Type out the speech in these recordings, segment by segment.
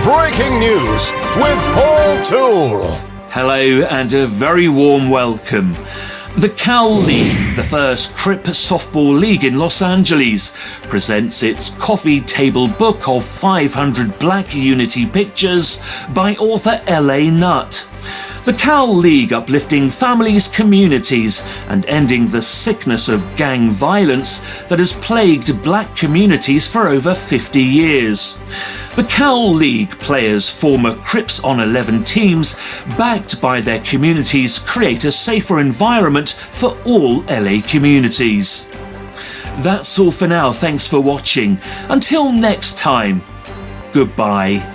Breaking news with Paul Toole. Hello and a very warm welcome. The Cal League, the first Crip softball league in Los Angeles, presents its coffee table book of 500 Black Unity pictures by author L.A. Nutt. The Cal League uplifting families, communities and ending the sickness of gang violence that has plagued black communities for over 50 years. The Cal League players, former Crips on 11 teams, backed by their communities, create a safer environment for all LA communities. That's all for now. Thanks for watching. Until next time, goodbye.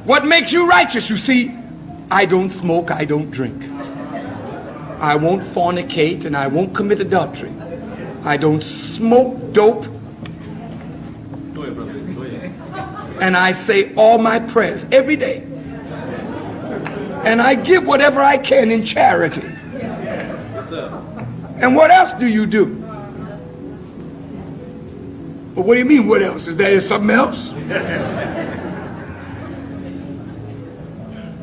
What makes you righteous? You see, I don't smoke, I don't drink. I won't fornicate and I won't commit adultery. I don't smoke dope. And I say all my prayers every day. And I give whatever I can in charity. And what else do you do? But what do you mean, what else? Is there something else?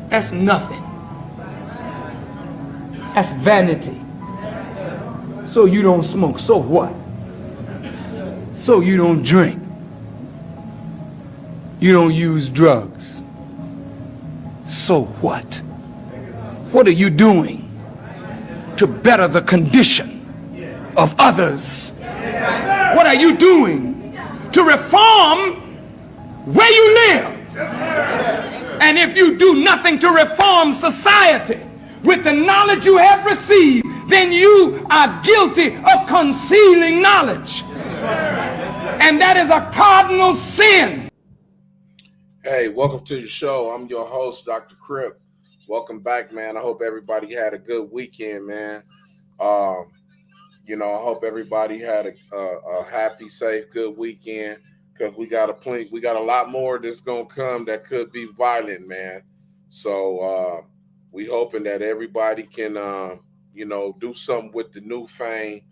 That's nothing. That's vanity. So you don't smoke, so what? So you don't drink. You don't use drugs. So what? What are you doing to better the condition of others? What are you doing to reform where you live? And if you do nothing to reform society with the knowledge you have received, then you are guilty of concealing knowledge. And that is a cardinal sin. Hey, welcome to the show. I'm your host, Dr. Crip. Welcome back, man. I hope everybody had a good weekend, man. I hope everybody had a happy, safe, good weekend. Because we got a lot more that's gonna come that could be violent, man. So we hoping that everybody can do something with the new fame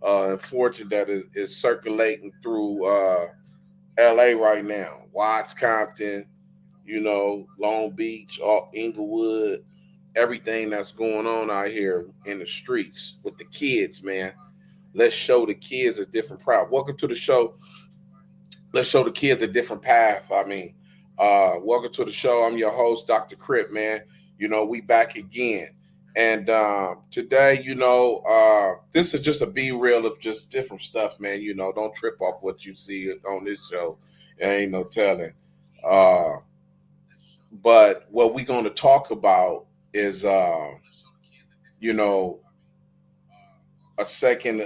and fortune that is circulating through LA right now. Watts, Compton, Long Beach, Inglewood, everything that's going on out here in the streets with the kids, man. Let's show the kids a different path. Welcome to the show. Let's show the kids a different path. Welcome to the show. I'm your host, Dr. Crip, man. We back again. And today, this is just a be-real of just different stuff, man. Don't trip off what you see on this show. There ain't no telling. But what we're going to talk about is, a second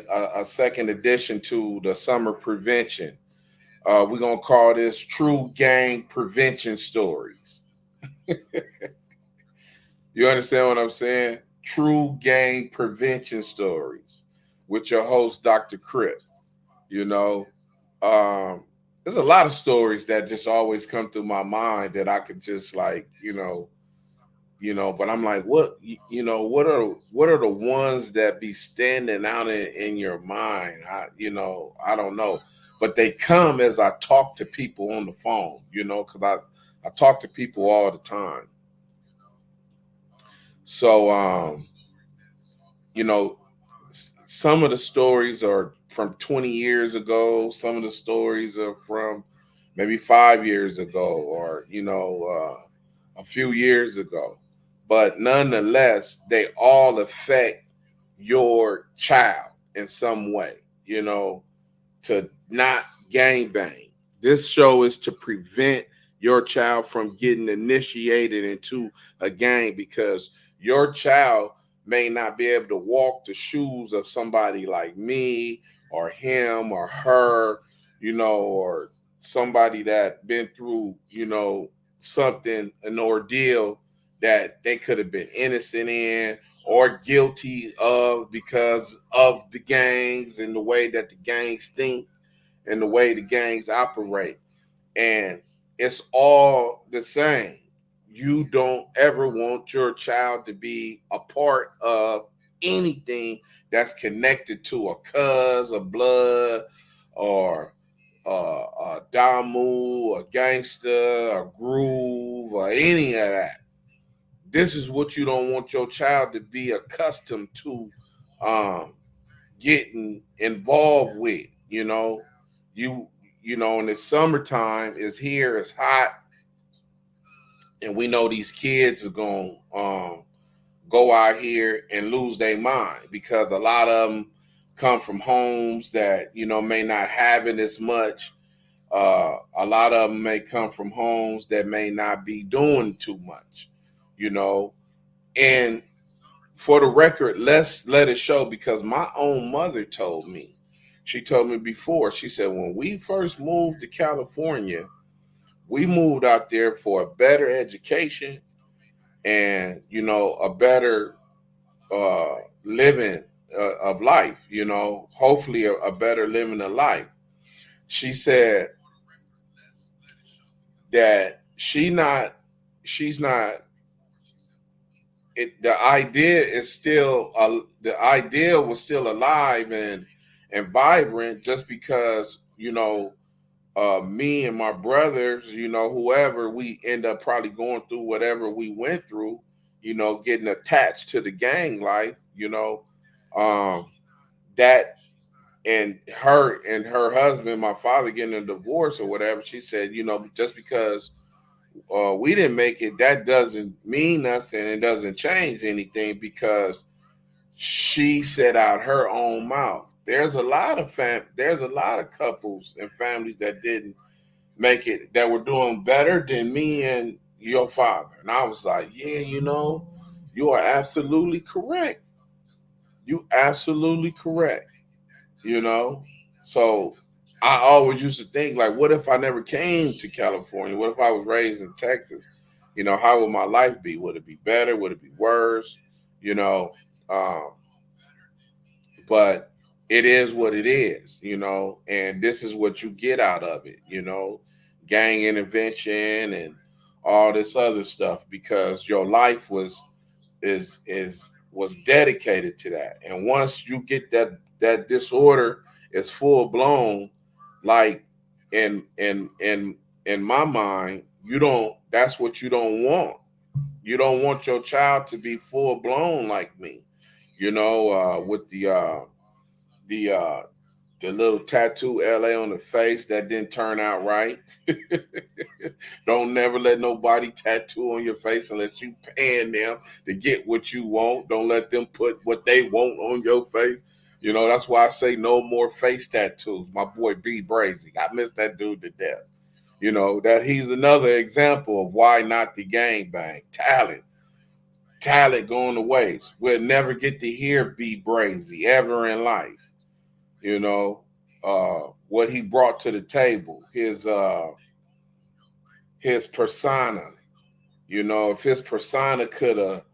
addition to the summer prevention. We're going to call this True Gang Prevention Stories. You understand what I'm saying? True Gang Prevention Stories with your host, Dr. Crip. There's a lot of stories that just always come through my mind that I could just but I'm like, what are the ones that be standing out in your mind? I don't know. But they come as I talk to people on the phone, because I talk to people all the time. So, some of the stories are from 20 years ago. Some of the stories are from maybe 5 years ago or, a few years ago. But nonetheless, they all affect your child in some way, to not gangbang. This show is to prevent your child from getting initiated into a gang because Your child may not be able to walk the shoes of somebody like me or him or her, or somebody that been through, something, an ordeal that they could have been innocent in or guilty of because of the gangs and the way that the gangs think and the way the gangs operate. And it's all the same. You don't ever want your child to be a part of anything that's connected to a cuz, a blood, or a damu, a gangster, a groove, or any of that. This is what you don't want your child to be accustomed to um, getting involved with. You in the summertime is here, it's hot, and we know these kids are going to go out here and lose their mind because a lot of them come from homes that may not have it as much. A lot of them may come from homes that may not be doing too much, you know. And for the record, let's let it show because my own mother told me. She told me before. She said when we first moved to California, we moved out there for a better education and a better living of life. Hopefully a better living of life. She said that she's not the idea is still the idea was still alive and vibrant just because me and my brothers, whoever, we end up probably going through whatever we went through, getting attached to the gang life, um, that and her husband, my father, getting a divorce or whatever. She said, just because we didn't make it, that doesn't mean nothing. It doesn't change anything because she said out her own mouth. There's a lot of couples and families that didn't make it that were doing better than me and your father. And I was like, yeah, you are absolutely correct. You absolutely correct. you know. So I always used to think like, what if I never came to California? What if I was raised in Texas? How would my life be? Would it be better? Would it be worse? You know, um, but it is what it is, and this is what you get out of it, gang intervention and all this other stuff because your life was dedicated to that. And once you get that disorder is full blown, like in my mind, you don't that's what you don't want. You don't want your child to be full blown like me, with the the little tattoo LA on the face that didn't turn out right. Don't never let nobody tattoo on your face unless you paying them to get what you want. Don't let them put what they want on your face. That's why I say no more face tattoos. My boy B Brazy, I miss that dude to death. That he's another example of why not the gang bang. Talent going to waste. We'll never get to hear B Brazy ever in life. What he brought to the table, his persona. If his persona could have,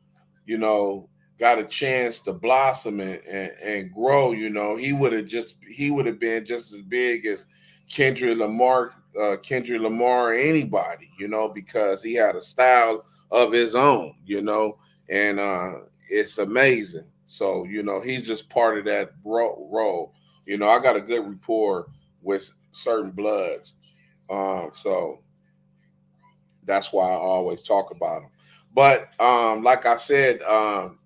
you know, got a chance to blossom and grow, he would have been just as big as Kendrick Lamar, or anybody, because he had a style of his own, and it's amazing. So, he's just part of that role. I got a good rapport with certain bloods. So that's why I always talk about them. But like I said,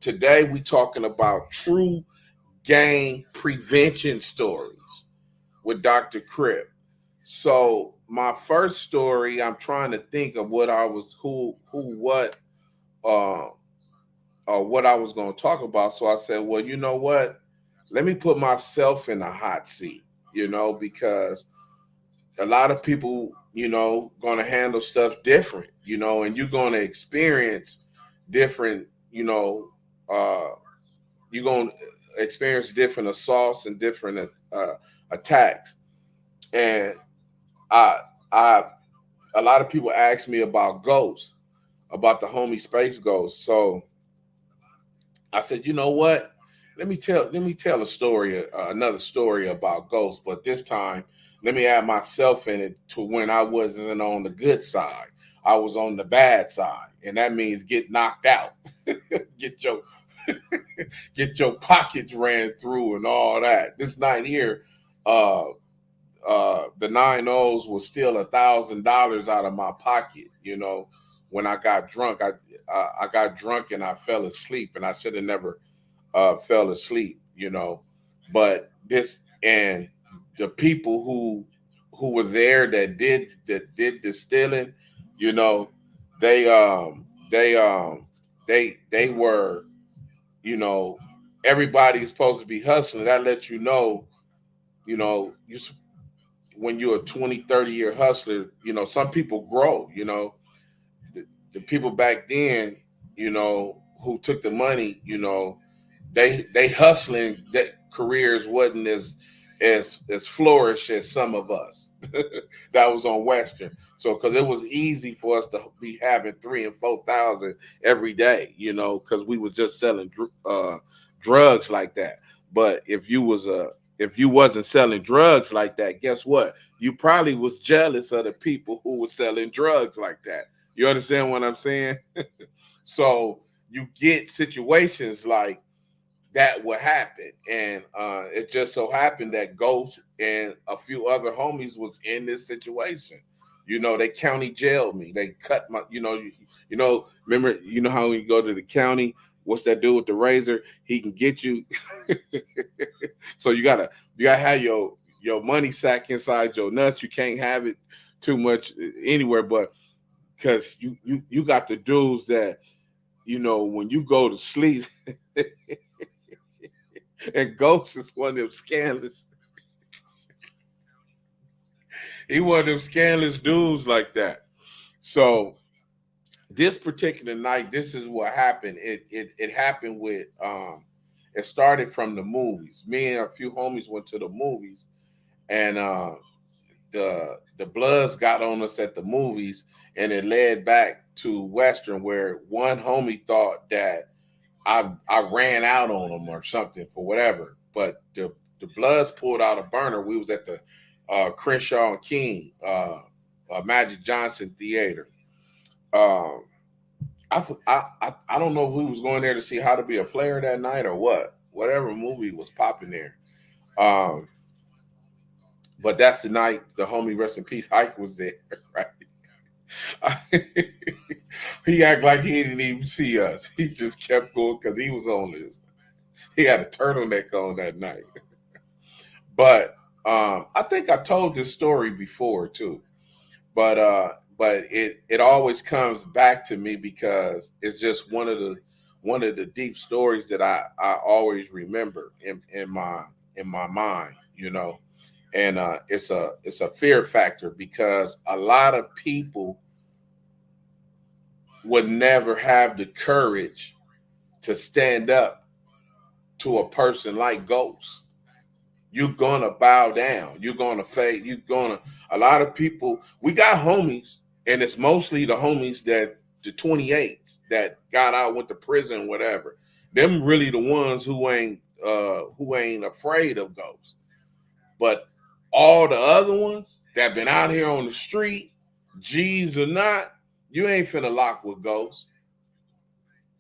today we talking about true gang prevention stories with Dr. Crip. So my first story, I'm trying to think of what I was uh, what I was going to talk about. So I said, well, you know what? Let me put myself in a hot seat, because a lot of people, going to handle stuff different, and you're going to experience different you know, you're gonna experience different assaults and different attacks. And I I a lot of people ask me about ghosts, about the homie space ghost. So I said, you know what? Let me tell a story, another story about ghosts, but this time let me add myself in it to when I wasn't on the good side. I was on the bad side, and that means get knocked out, get your get your pockets ran through, and all that. This night here, uh, the nine O's was still $1,000 out of my pocket. When I got drunk, I got drunk and I fell asleep, and I should have never fell asleep. But this and the people who were there that did the stealing, you know, they they they were, you know, everybody's supposed to be hustling. That lets you when you're a 20, 30-year hustler, some people grow. The people back then, who took the money, they hustling, that careers wasn't as flourish as some of us that was on Western. So because it was easy for us to be having 3 and 4 thousand every day, because we was just selling drugs like that. But if you wasn't selling drugs like that, guess what? You probably was jealous of the people who were selling drugs like that. You understand what I'm saying? So you get situations like that would happen, and it just so happened that Ghost and a few other homies was in this situation. They county jailed me. They cut my, remember, how when you go to the county, what's that dude with the razor? He can get you. So you gotta have your money sack inside your nuts. You can't have it too much anywhere, but because you got the dudes that, when you go to sleep. And Ghost is one of them scandalous. He one of them scandalous dudes like that. So this particular night, this is what happened. It happened with it started from the movies. Me and a few homies went to the movies, and the Bloods got on us at the movies, and it led back to Western, where one homie thought that I ran out on them or something for whatever. But the Bloods pulled out a burner. We was at the Crenshaw and King Magic Johnson Theater. Um, I don't know if we was going there to see How to Be a Player that night or what. Whatever movie was popping there. Um, but that's the night the homie, rest in peace, Ike was there. Right? He acted like he didn't even see us. He just kept going because he was on this. He had a turtleneck on that night. But I think I told this story before too. But it always comes back to me because it's just one of the deep stories that I always remember in my mind, and it's a fear factor because a lot of people would never have the courage to stand up to a person like Ghost. You're gonna bow down. You're gonna fade. You're gonna. A lot of people. We got homies, and it's mostly the homies that the 28s that got out, went to prison, whatever. Them really the ones who ain't afraid of ghosts. But all the other ones that been out here on the street, G's or not, you ain't finna lock with ghosts.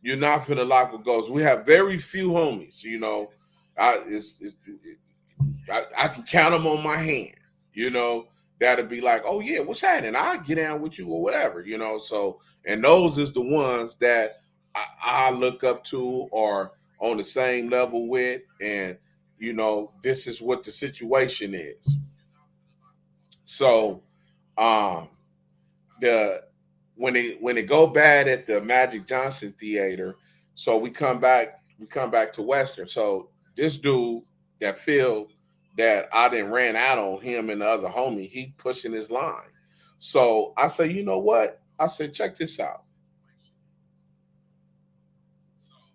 You're not finna lock with ghosts. We have very few homies. I, it's I can count them on my hand, you know, that'll be like, oh yeah, what's happening? I'll get down with you or whatever. So, and those is the ones that I look up to or on the same level with. And, this is what the situation is. So, um, the when it go bad at the Magic Johnson Theater, so we come back to Western. So this dude that feel that I didn't ran out on him and the other homie, he pushing his line. So I say, you know what? I said, check this out.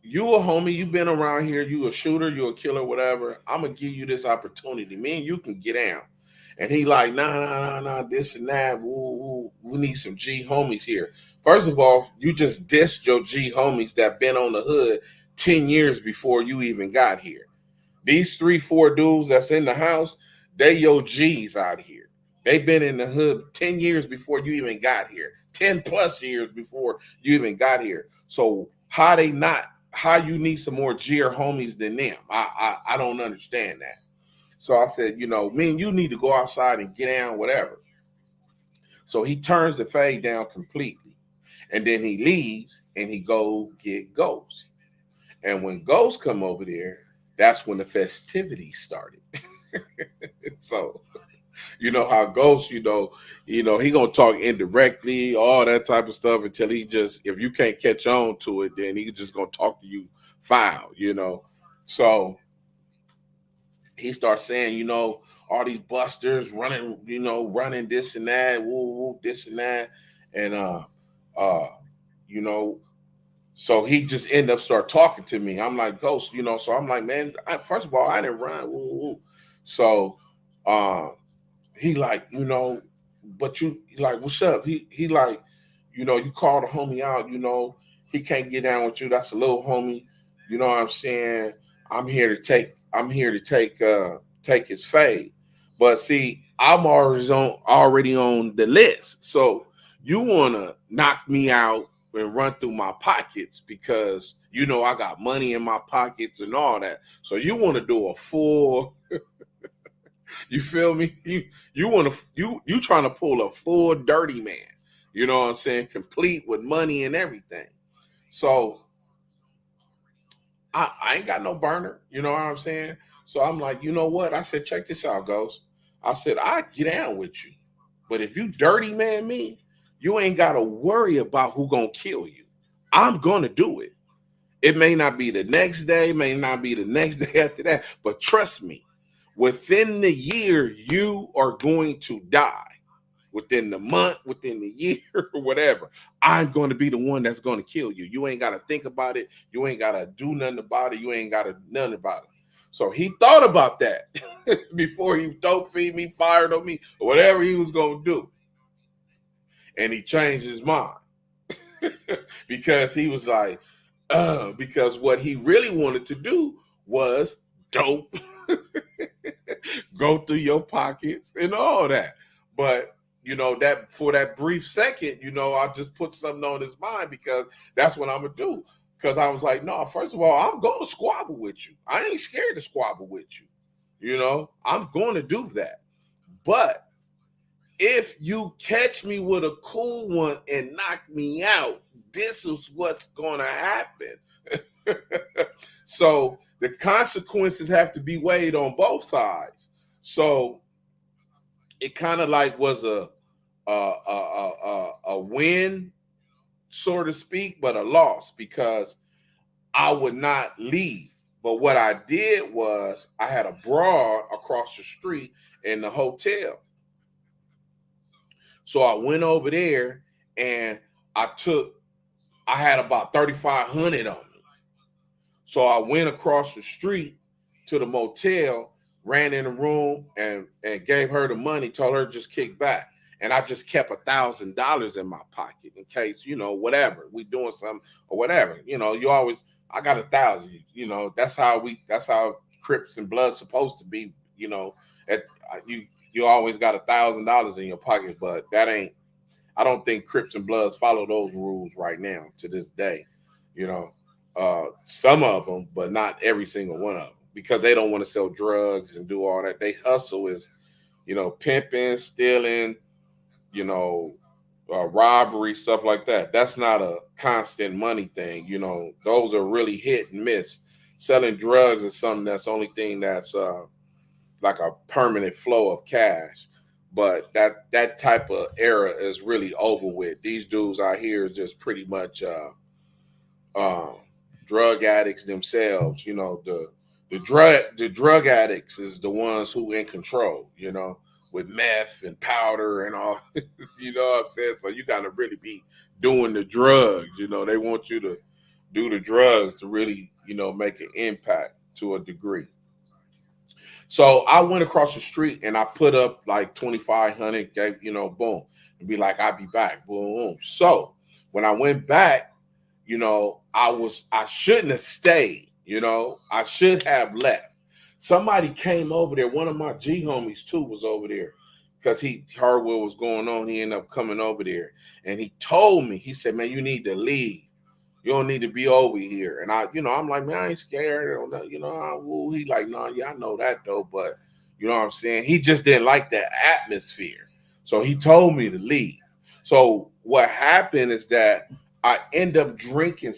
you a homie, you been around here, you a shooter, you a killer, whatever. I'm gonna give you this opportunity. Me and you can get down. And he like, nah, this and that. Woo, we need some G homies here. First of all, you just dissed your G homies that been on the hood 10 years before you even got here. These 3, 4 dudes that's in the house, they your G's out here. They been in the hood 10 years before you even got here. 10 plus years before you even got here. So how you need some more G or homies than them? I don't understand that. So I said, me and you need to go outside and get down, whatever. So he turns the fade down completely. And then he leaves and he go get Ghost. And when Ghost come over there, that's when the festivities started. So, you know how Ghost, he gonna talk indirectly, all that type of stuff until if you can't catch on to it, then he just gonna talk to you foul. So he starts saying, all these busters running, running this and that, woo, this and that. And you know, so he just ended up start talking to me. I'm like, Ghost, so I'm like, man, first of all, I didn't run. Woo, woo. So he like, but you like, what's up? He like, you call the homie out, he can't get down with you. That's a little homie. You know what I'm saying? I'm here to take his fade. But see, I'm already on the list. So you wanna knock me out and run through my pockets because I got money in my pockets and all that. So you want to do a full you feel me? You trying to pull a full dirty man. You know what I'm saying? Complete with money and everything. So I ain't got no burner. You know what I'm saying? So I'm like, you know what? I said, check this out, Ghost. I said, I get down with you. But if you dirty man me, you ain't got to worry about who gonna kill you. I'm gonna do it. It may not be the next day, may not be the next day after that, but trust me, within the year, you are going to die. Within the month, within the year, or whatever, I'm going to be the one that's going to kill you. You ain't got to think about it. You ain't got to do nothing about it. You ain't got to nothing about it. So he thought about that before he don't feed me, fired on me, or whatever he was going to do. And he changed his mind because he was like, because what he really wanted to do was dope, go through your pockets and all that. But that for that brief second, I just put something on his mind because that's what I'm gonna do. Because I was like, no, first of all, I'm going to squabble with you. I ain't scared to squabble with you. I'm going to do that. But if you catch me with a cool one and knock me out, this is what's going to happen. So the consequences have to be weighed on both sides. So it kind of like was a win, so to speak, but a loss because I would not leave. But what I did was I had a broad across the street in the hotel. So I went over there and I had about 3,500 on me. So I went across the street to the motel, ran in the room and gave her the money, told her to just kick back. And I just kept $1,000 in my pocket in case, whatever, we doing something or whatever. I got 1,000, that's how Crips and Blood's supposed to be, you always got $1,000 in your pocket, but I don't think Crips and Bloods follow those rules right now to this day, some of them, but not every single one of them because they don't want to sell drugs and do all that. They hustle is, pimping, stealing, robbery, stuff like that. That's not a constant money thing. Those are really hit and miss. Selling drugs is something that's the only thing that's like a permanent flow of cash. But that type of era is really over with. These dudes out here is just pretty much drug addicts themselves. The drug addicts is the ones who in control, with meth and powder and all, you know what I'm saying? So you got to really be doing the drugs, they want you to do the drugs to really, make an impact to a degree. So I went across the street and I put up like 2,500, gave, boom, and be like, I'll be back, boom, boom. So when I went back, I shouldn't have stayed, I should have left. Somebody came over there. One of my G homies too was over there because he heard what was going on. He ended up coming over there and he told me, he said, man, you need to leave. You don't need to be over here. And I'm like, man, I ain't scared. He like, no, yeah, I know that though. But you know what I'm saying? He just didn't like that atmosphere. So he told me to leave. So what happened is that I end up drinking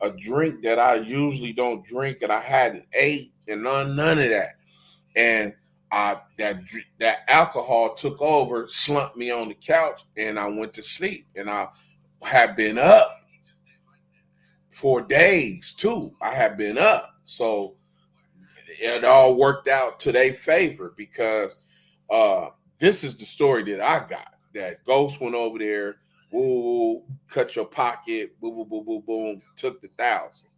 a drink that I usually don't drink, and I hadn't ate and none of that. And that alcohol took over, slumped me on the couch, and I went to sleep. And I had been up for days too. I have been up. So it all worked out to their favor because this is the story that I got. That Ghost went over there, woo, cut your pocket, boom, boom, boom, boom, boom, took the 1,000.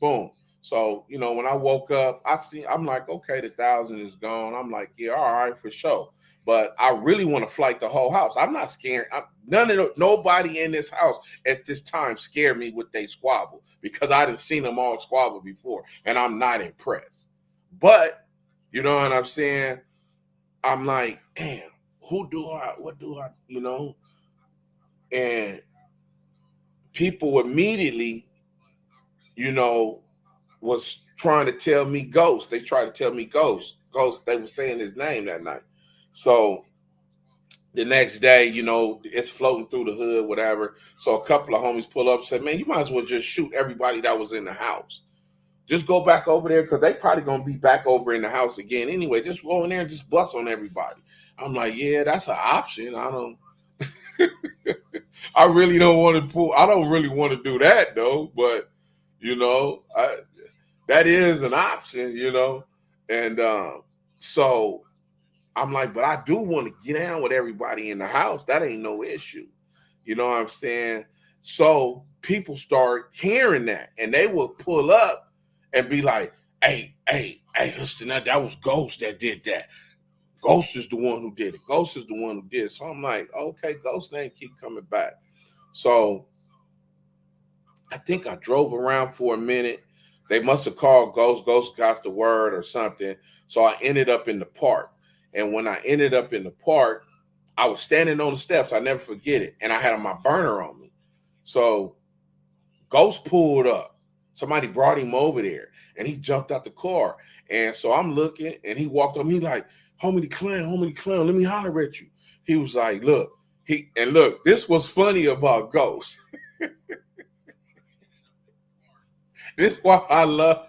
Boom. So, when I woke up, I'm like, okay, the 1,000 is gone. I'm like, yeah, all right, for sure. But I really want to flight the whole house. I'm not scared. Nobody in this house at this time scared me with they squabble because I didn't seen them all squabble before, and I'm not impressed. But you know what I'm saying? I'm like, damn, what do I, And people immediately, was trying to tell me Ghost. They tried to tell me Ghost. Ghost, they were saying his name that night. So the next day, it's floating through the hood, whatever. So a couple of homies pull up and said, man, you might as well just shoot everybody that was in the house. Just go back over there because they probably going to be back over in the house again anyway. Just go in there and just bust on everybody. I'm like, yeah, that's an option. I really don't want to I don't really want to do that though, but that is an option, and so I'm like, but I do want to get down with everybody in the house. That ain't no issue. You know what I'm saying? So people start hearing that and they will pull up and be like, hey, Houston, that was Ghost that did that. Ghost is the one who did it. Ghost is the one who did it. So I'm like, okay, Ghost name keep coming back. So I think I drove around for a minute. They must have called Ghost. Ghost got the word or something. So I ended up in the park. And when I ended up in the park, I was standing on the steps. I never forget it. And I had my burner on me. So Ghost pulled up. Somebody brought him over there. And he jumped out the car. And so I'm looking. And he walked up. He like, homie the clown, let me holler at you. He was like, look. This was funny about Ghost. This is why I love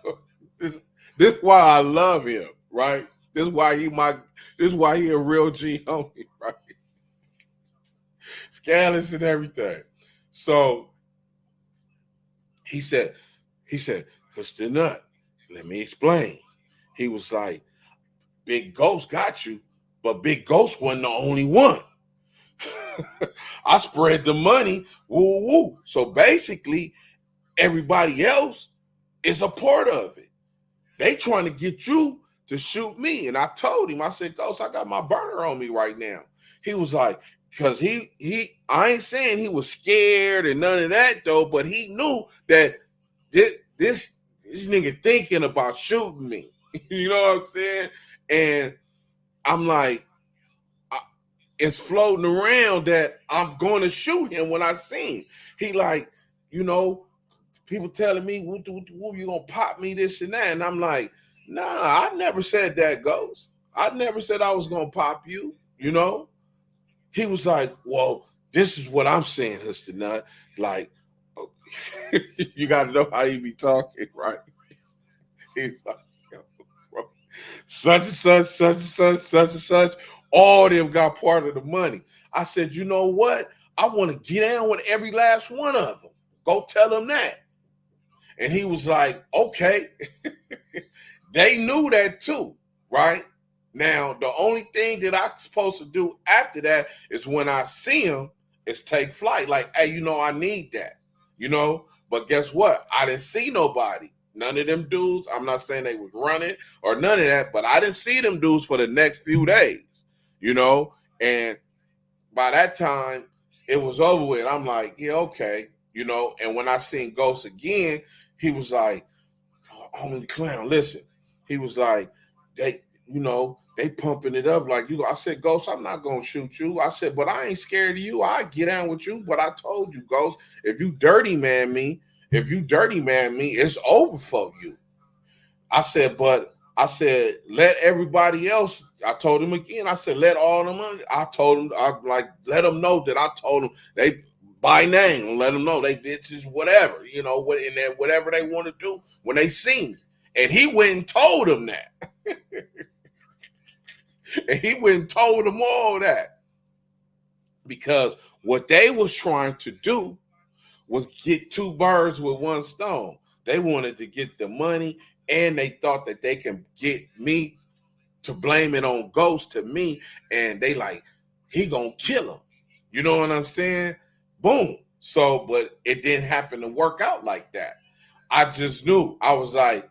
him, right? This is why he a real G homie, right? Scandalous and everything. So he said, Mr. Nut, let me explain. He was like, Big Ghost got you, but Big Ghost wasn't the only one. I spread the money, woo woo. So basically, everybody else is a part of it. They trying to get you to shoot me. And I told him, I said, Ghost, I got my burner on me right now. He was like, because I ain't saying he was scared and none of that though, but he knew that this nigga thinking about shooting me. You know what I'm saying? And I'm like, it's floating around that I'm going to shoot him when I see him. He like, people telling me, you going to pop me this and that. And I'm like, nah, I never said that, Ghost. I never said I was going to pop you, He was like, well, this is what I'm saying, Mr. Nut. Like, you got to know how he be talking, right? He's like, bro, such and such, such and such, such and such. All of them got part of the money. I said, you know what? I want to get down with every last one of them. Go tell them that. And he was like, okay. They knew that too, right? Now, the only thing that I'm supposed to do after that is when I see him is take flight. Like, hey, I need that, But guess what? I didn't see nobody. None of them dudes. I'm not saying they was running or none of that, but I didn't see them dudes for the next few days, you know? And by that time, it was over with. I'm like, yeah, okay, you know? And when I seen Ghost again, he was like, Homie Clown, listen. He was like, they pumping it up like you. I said, Ghost, I'm not gonna shoot you. I said, but I ain't scared of you. I get down with you. But I told you, Ghost, if you dirty man me, it's over for you. I said, let everybody else. I told him again. I said, let all them. I told him, let them know that I told them they by name. Let them know they bitches, whatever, you know, and then whatever they want to do when they see me. And he went and told them that. And he went and told them all that. Because what they was trying to do was get two birds with one stone. They wanted to get the money, and they thought that they can get me to blame it on Ghost to me, and they like, he gonna kill him. You know what I'm saying? Boom. So, but it didn't happen to work out like that. I just knew. I was like,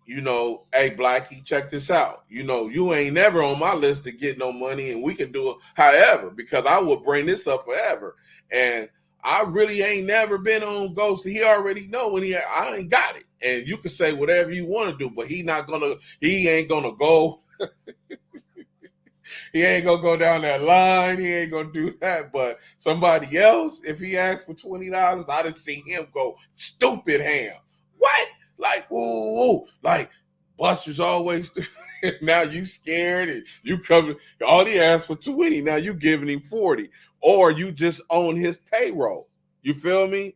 you know, hey, Blackie, check this out. You know, you ain't never on my list to get no money, and we can do it however, because I will bring this up forever. And I really ain't never been on Ghost. He already know I ain't got it. And you can say whatever you want to do, but he ain't gonna go. He ain't gonna go down that line. He ain't gonna do that. But somebody else, if he asks for $20, I done see him go stupid ham. What? Like, woo. Like, Buster's always now you scared and you coming. All he asked for 20. Now you giving him 40. Or you just own his payroll. You feel me?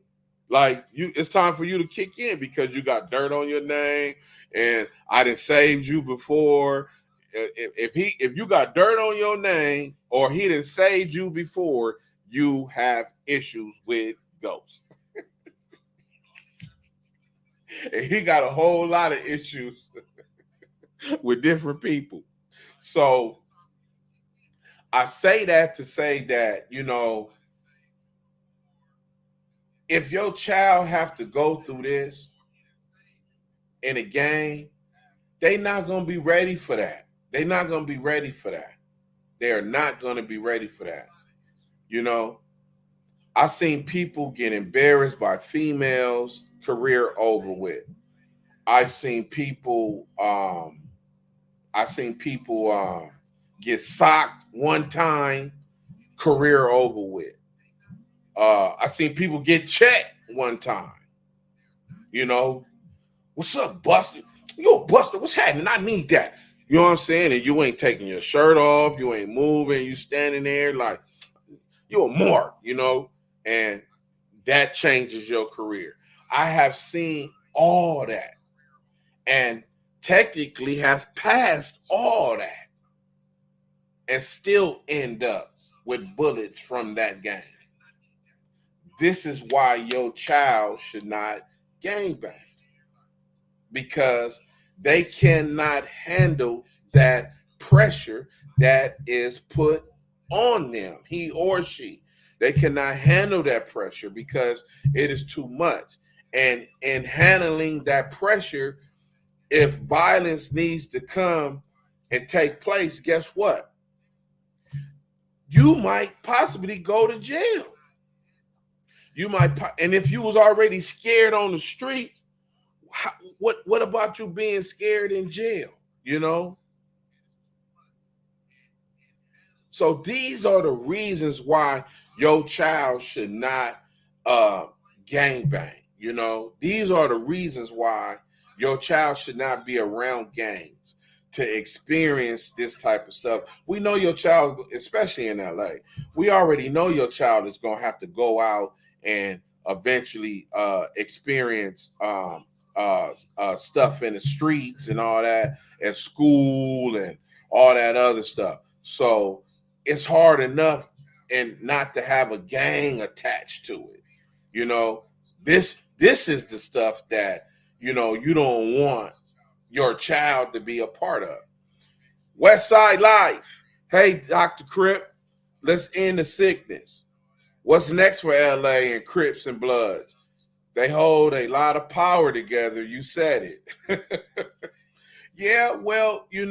Like, it's time for you to kick in because you got dirt on your name and I done saved you before. If you got dirt on your name or he done saved you before, you have issues with Ghost. And he got a whole lot of issues with different people. So I say that to say that, you know, if your child have to go through this in a game, they not going to be ready for that. They're not going to be ready for that. They are not going to be ready for that. You know, I seen people get embarrassed by females, career over with. I seen people get socked one time, career over with. I seen people get checked one time. You know, what's up, Buster? Yo, Buster, what's happening? I need that. You know what I'm saying? And you ain't taking your shirt off. You ain't moving. You standing there like you're a mark, you know? And that changes your career. I have seen all that and technically have passed all that and still end up with bullets from that game. This is why your child should not gangbang, because they cannot handle that pressure that is put on them, he or she. They cannot handle that pressure because it is too much. And in handling that pressure, if violence needs to come and take place, guess what? You might possibly go to jail. You might, and if you was already scared on the street, what about you being scared in jail? You know? So these are the reasons why your child should not gangbang. You know, these are the reasons why your child should not be around gangs to experience this type of stuff. We know your child, especially in LA, we already know your child is going to have to go out and eventually experience stuff in the streets and all that at school and all that other stuff. So it's hard enough and not to have a gang attached to it. You know, this is the stuff that, you know, you don't want your child to be a part of. West Side Life. Hey, Dr. Crip, let's end the sickness. What's next for LA and Crips and Bloods? They hold a lot of power together. You said it. Yeah, well, the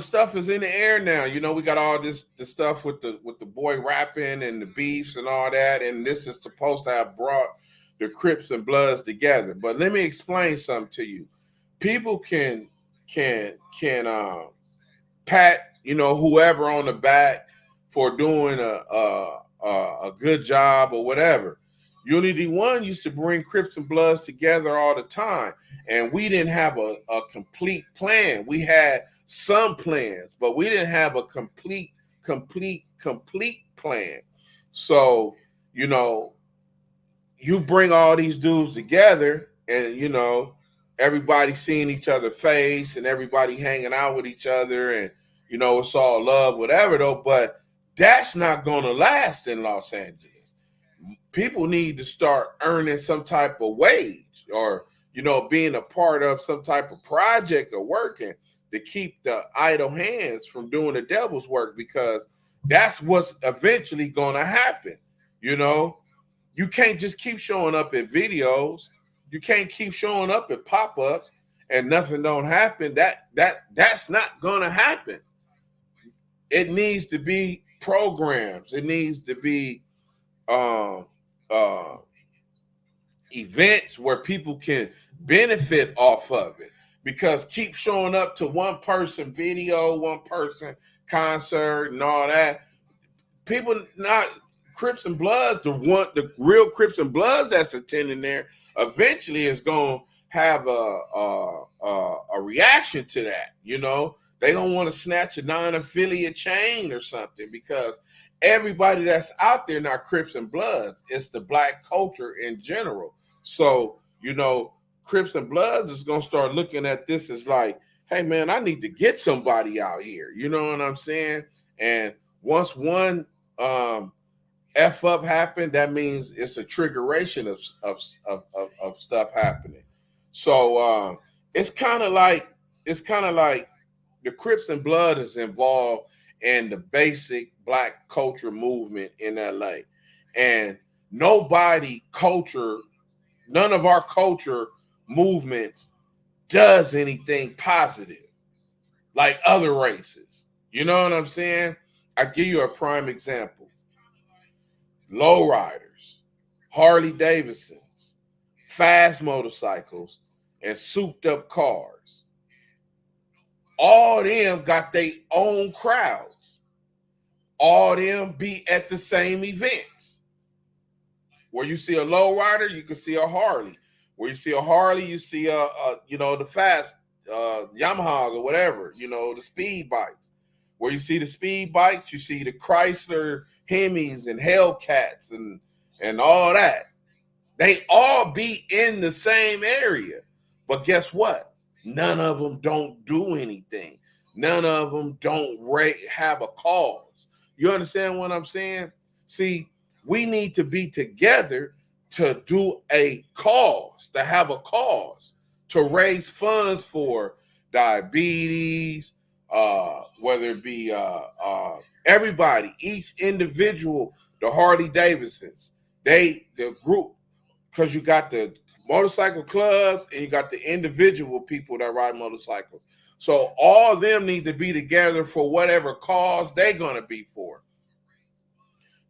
stuff is in the air now. We got all the stuff with the boy rapping and the beefs and all that, and this is supposed to have brought the Crips and Bloods together. But let me explain something to you. People can pat whoever on the back for doing a good job or whatever. Unity One used to bring Crips and Bloods together all the time, and we didn't have a complete plan. We had some plans, but we didn't have a complete plan. So, you bring all these dudes together, and everybody seeing each other face and everybody hanging out with each other, and it's all love, whatever though, but that's not gonna last in Los Angeles. People need to start earning some type of wage, or being a part of some type of project or working to keep the idle hands from doing the devil's work, because that's what's eventually gonna happen. You can't just keep showing up at videos. You can't keep showing up at pop-ups and nothing don't happen. That's not gonna happen. It needs to be programs. It needs to be events where people can benefit off of it. Because keep showing up to one person video, one person concert, and all that. People not Crips and Bloods, the real Crips and Bloods that's attending there, eventually is gonna have a reaction to that. They don't want to snatch a non-affiliate chain or something, because everybody that's out there not Crips and Bloods. It's the black culture in general. So, Crips and Bloods is going to start looking at this as like, hey, man, I need to get somebody out here. You know what I'm saying? And once one F up happened, that means it's a triggeration of stuff happening. So it's kind of like the Crips and Blood is involved in the basic black culture movement in LA. And none of our culture movements does anything positive like other races. You know what I'm saying? I give you a prime example. Lowriders, Harley Davidsons, fast motorcycles, and souped up cars. All them got their own crowds. All them be at the same events. Where you see a lowrider, you can see a Harley. Where you see a Harley, you see the fast Yamahas or whatever, the speed bikes. Where you see the speed bikes, you see the Chrysler Hemis and Hellcats and all that. They all be in the same area. But guess what? None of them don't do anything. None of them don't have a cause. You understand what I'm saying? See, we need to be together to do a cause, to have a cause, to raise funds for diabetes, whether it be everybody, each individual, the Harley Davidsons, the group, because you got the motorcycle clubs and you got the individual people that ride motorcycles. So all of them need to be together for whatever cause they're going to be for.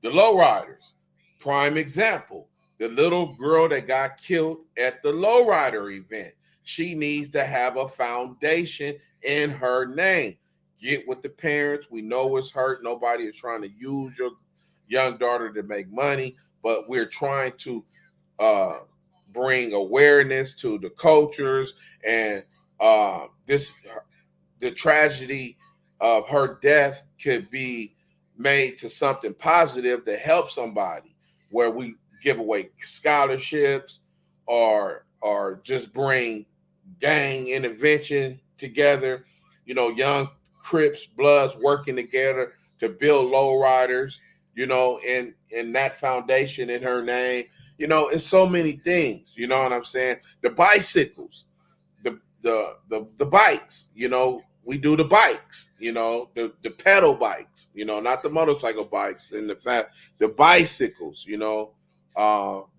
The lowriders, prime example, the little girl that got killed at the lowrider event. She needs to have a foundation in her name. Get with the parents. We know it's hurt. Nobody is trying to use your young daughter to make money, but we're trying to bring awareness to the cultures, and the tragedy of her death could be made to something positive to help somebody, where we give away scholarships or just bring gang intervention together, young Crips, Bloods working together to build lowriders, in that foundation in her name. It's so many things, you know what I'm saying? The bicycles, the bikes, we do the bikes, the pedal bikes, not the motorcycle bikes, and the bicycles,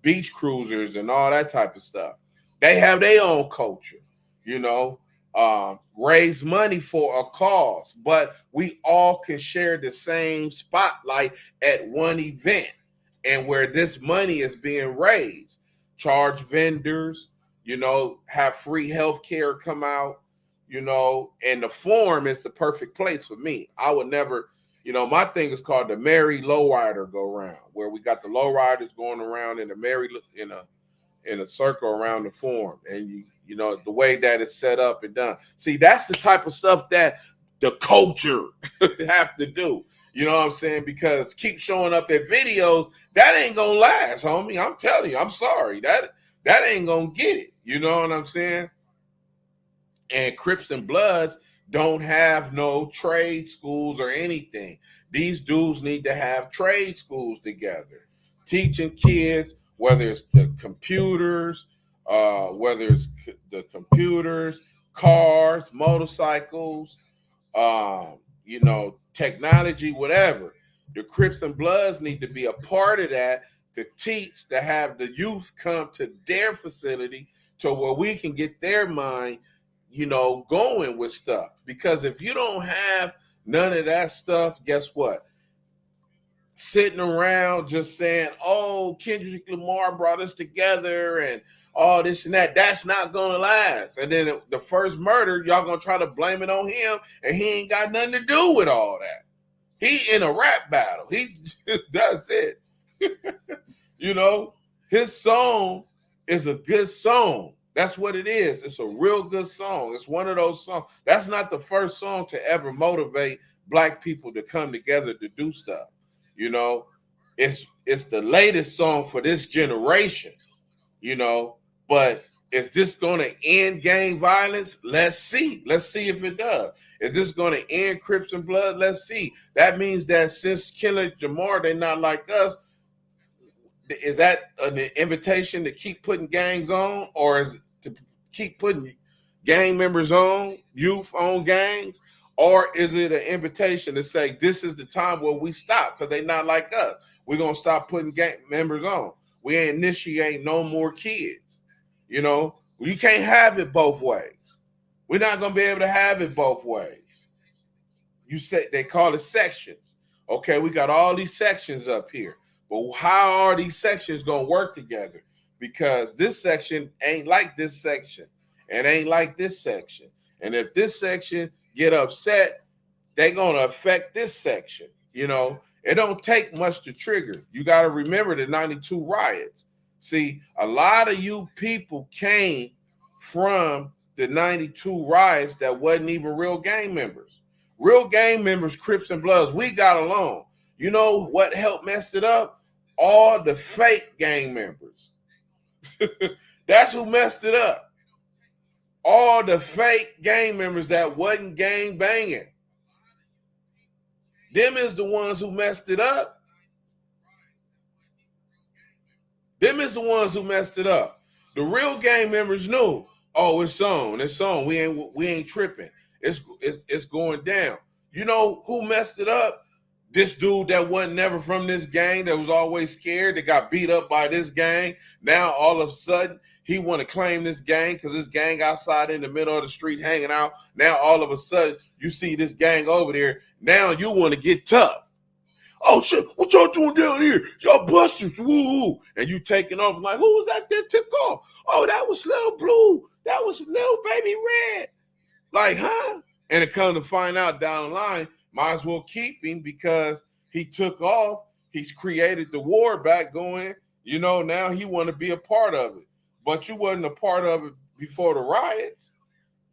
beach cruisers and all that type of stuff. They have their own culture, raise money for a cause, but we all can share the same spotlight at one event, and where this money is being raised, charge vendors, have free health care come out, and the forum is the perfect place for me. I would never, my thing is called the Merry Lowrider Go Round, where we got the lowriders going around in a circle around the forum, and the way that it's set up and done. See, that's the type of stuff that the culture have to do. You know what I'm saying? Because keep showing up at videos, that ain't gonna last, homie. I'm telling you, I'm sorry. That ain't gonna get it. You know what I'm saying? And Crips and Bloods don't have no trade schools or anything. These dudes need to have trade schools together, teaching kids, whether it's the computers, cars, motorcycles, technology, whatever. The Crips and Bloods need to be a part of that, to teach, to have the youth come to their facility to where we can get their mind, going with stuff. Because if you don't have none of that stuff, guess what? Sitting around just saying, oh, Kendrick Lamar brought us together and all this and that, that's not going to last. And then the first murder, y'all going to try to blame it on him, and he ain't got nothing to do with all that. He in a rap battle. That's it. His song is a good song. That's what it is. It's a real good song. It's one of those songs. That's not the first song to ever motivate Black people to come together to do stuff. It's the latest song for this generation, but is this going to end gang violence? Let's see. Let's see if it does. Is this going to end Crips and Blood? Let's see. That means that since killing Jamar, they're not like us. Is that an invitation to keep putting gangs on, or is it to keep putting gang members on, youth on gangs? Or is it an invitation to say this is the time where we stop because they're not like us? We're going to stop putting gang members on. We ain't initiate no more kids. You can't have it both ways. We're not going to be able to have it both ways. You say they call it sections. Okay, we got all these sections up here. But how are these sections going to work together? Because this section ain't like this section and ain't like this section. And if this section get upset, they're going to affect this section. It don't take much to trigger. You got to remember the 92 riots. See, a lot of you people came from the 92 riots that wasn't even real gang members. Real gang members, Crips and Bloods, we got along. You know what helped mess it up? All the fake gang members. That's who messed it up. All the fake gang members that wasn't gang banging. Them is the ones who messed it up. Them is the ones who messed it up. The real gang members knew, oh, it's on. We ain't tripping. It's going down. You know who messed it up? This dude that wasn't never from this gang, that was always scared, that got beat up by this gang. Now all of a sudden he want to claim this gang because this gang outside in the middle of the street hanging out. Now all of a sudden you see this gang over there. Now you want to get tough. Oh shit, what y'all doing down here? Y'all busters, woo. And you taking off like, who was that took off? Oh, that was Little Blue. That was Little Baby Red. Like, huh? And it come to find out down the line, might as well keep him because he took off. He's created the war back going. Now he want to be a part of it. But you wasn't a part of it before the riots.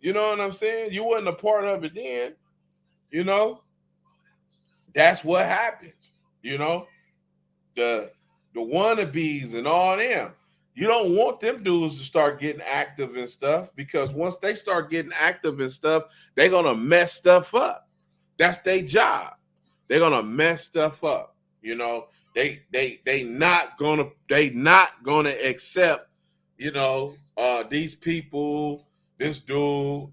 You know what I'm saying? You wasn't a part of it then. That's what happens. The wannabes and all them. You don't want them dudes to start getting active and stuff, because once they start getting active and stuff, they're gonna mess stuff up. That's their job. They're gonna mess stuff up. They not gonna accept, these people, this dude,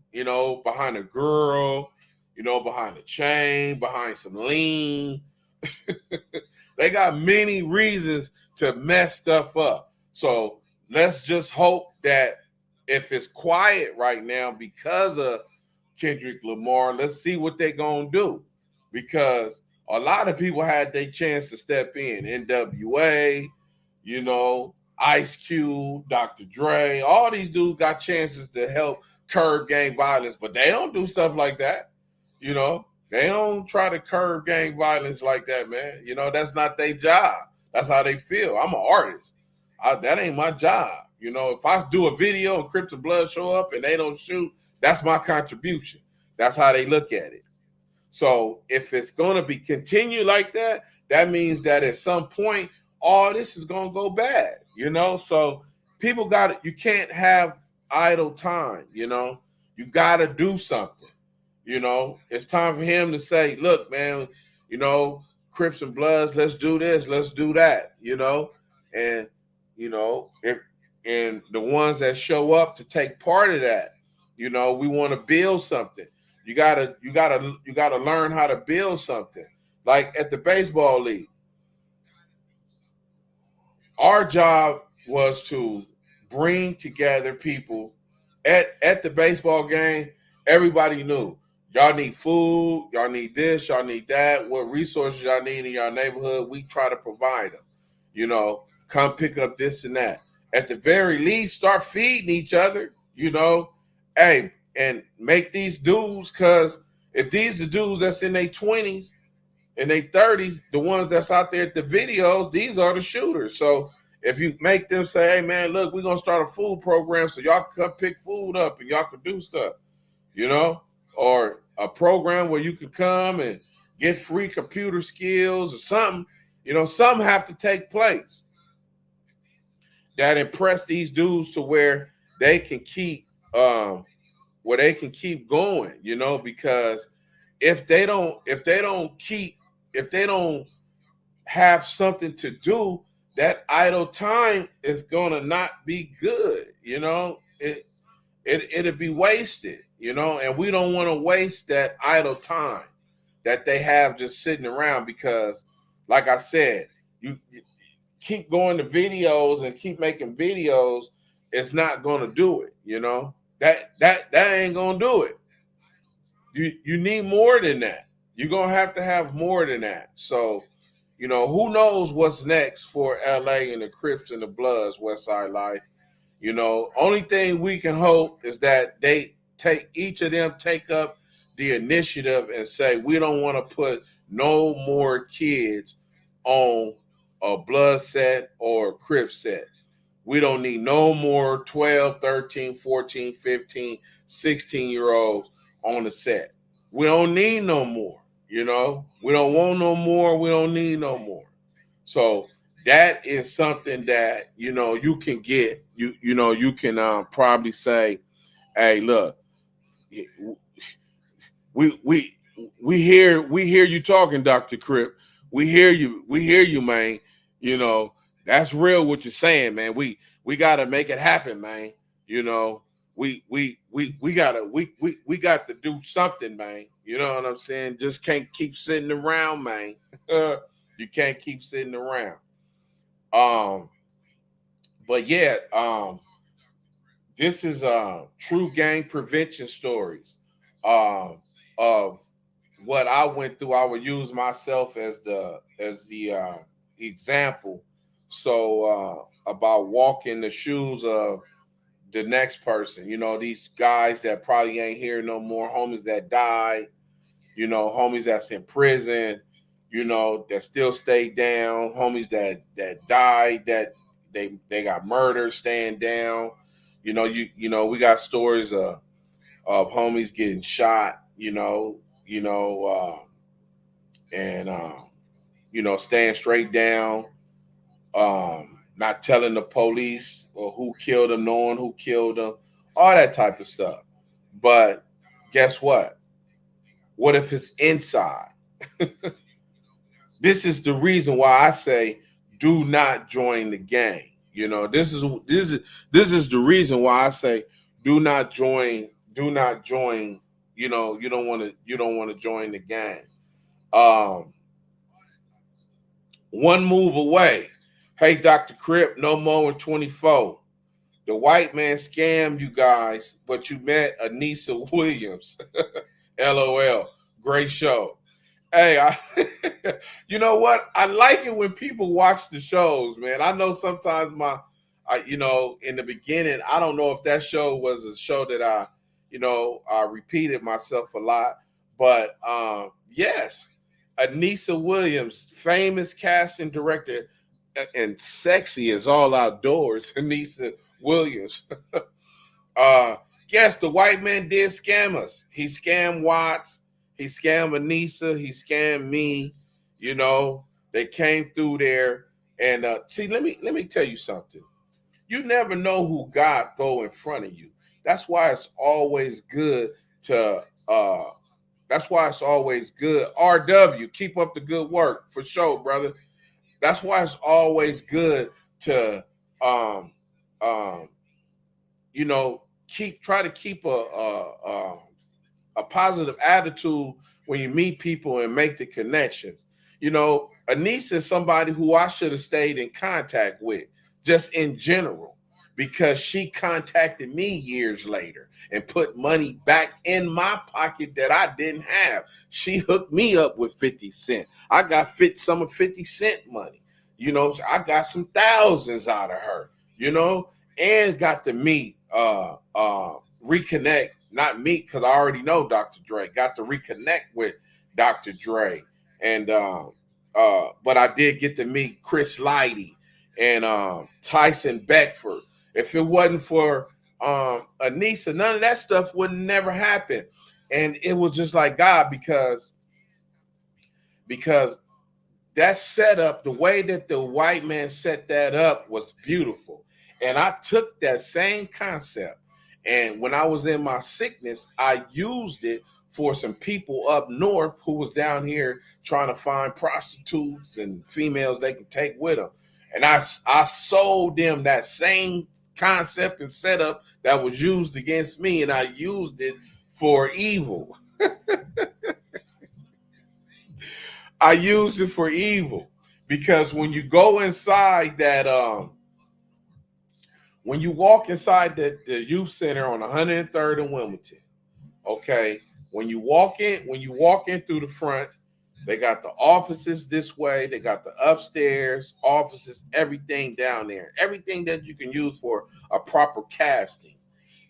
behind a girl, behind the chain, behind some lean. They got many reasons to mess stuff up. So let's just hope that if it's quiet right now because of Kendrick Lamar, let's see what they're going to do. Because a lot of people had their chance to step in. NWA, Ice Cube, Dr. Dre, all these dudes got chances to help curb gang violence, but they don't do stuff like that. They don't try to curb gang violence like that, man. That's not their job. That's how they feel. I'm an artist. That ain't my job. If I do a video and Crips and Blood show up and they don't shoot, that's my contribution. That's how they look at it. So if it's going to be continued like that, that means that at some point, all this is going to go bad, So people got it. You can't have idle time, You got to do something. It's time for him to say, look, man, Crips and Bloods, let's do this, let's do that, and and the ones that show up to take part of that, we want to build something. You gotta learn how to build something. Like at the baseball league, our job was to bring together people at the baseball game. Everybody knew. Y'all need food, y'all need this, y'all need that. What resources y'all need in your neighborhood, we try to provide them. Come pick up this and that. At the very least, start feeding each other, Hey, and make these dudes, because if these are dudes that's in their 20s and their 30s, the ones that's out there at the videos, these are the shooters. So if you make them say, hey, man, look, we're going to start a food program so y'all can come pick food up and y'all can do stuff, or a program where you can come and get free computer skills or something, something have to take place that impress these dudes to where they can keep going, because if they don't have something to do, that idle time is gonna not be good, it'll be wasted, and we don't want to waste that idle time that they have just sitting around, because like I said, you keep going to videos and keep making videos, it's not gonna do it, that ain't gonna do it. You need more than that. You're gonna have to have more than that. So, who knows what's next for LA and the Crips and the Bloods, West Side Life. Only thing we can hope is that each of them take up the initiative and say, we don't want to put no more kids on a Blood set or a Crip set. We don't need no more 12, 13, 14, 15, 16-year-olds on the set. We don't need no more, we don't want no more. We don't need no more. So that is something that, you can get, you can probably say, hey, look, we hear you talking, Dr. Crip. We hear you, man. That's real what you're saying, man. We got to make it happen, man. We got to do something, man. You know what I'm saying? Just can't keep sitting around, man. You can't keep sitting around. But yeah, this is true gang prevention stories of what I went through. I would use myself as the example. So about walking the shoes of the next person, these guys that probably ain't here no more, homies that died, homies that's in prison, that still stayed down, homies that died, that they got murdered staying down. We got stories of homies getting shot, and staying straight down, not telling the police or who killed them, knowing who killed them, all that type of stuff. But guess what? What if it's inside? This is the reason why I say do not join the gang. This is the reason why I say do not join you don't want to join the gang. Um, One move away. Hey, Dr. Crip, no more in 24. The white man scammed you guys, but you met Anissa Williams. LOL. Great show. Hey, you know what? I like it when people watch the shows, man. I know sometimes in the beginning, I don't know if that show was a show that I repeated myself a lot, but yes, Anissa Williams, famous casting director and sexy as all outdoors, Anissa Williams. Yes, the white man did scam us. He scammed Watts. He scammed Anissa. He scammed me. They came through there. And see, let me tell you something. You never know who God throw in front of you. That's why it's always good to. That's why it's always good. RW, keep up the good work for sure, brother. That's why it's always good to um, try to keep a positive attitude when you meet people and make the connections. Anissa is somebody who I should have stayed in contact with, just in general, because she contacted me years later and put money back in my pocket that I didn't have. She hooked me up with 50 Cent. I got some of 50 Cent money. I got some thousands out of her, and got to meet, reconnect, not meet because I already know Dr. Dre, got to reconnect with Dr. Dre. And but I did get to meet Chris Lighty and Tyson Beckford. If it wasn't for Anissa, none of that stuff would never happen. And it was just like God, because that setup, the way that the white man set that up was beautiful. And I took that same concept, and when I was in my sickness, I used it for some people up north who was down here trying to find prostitutes and females they can take with them. And I sold them that same concept and setup that was used against me, and I used it for evil. I used it for evil, because when you go inside that, when you walk inside the youth center on 103rd and Wilmington, okay, when you walk in through the front, they got the offices this way, they got the upstairs offices, everything down there, everything that you can use for a proper casting.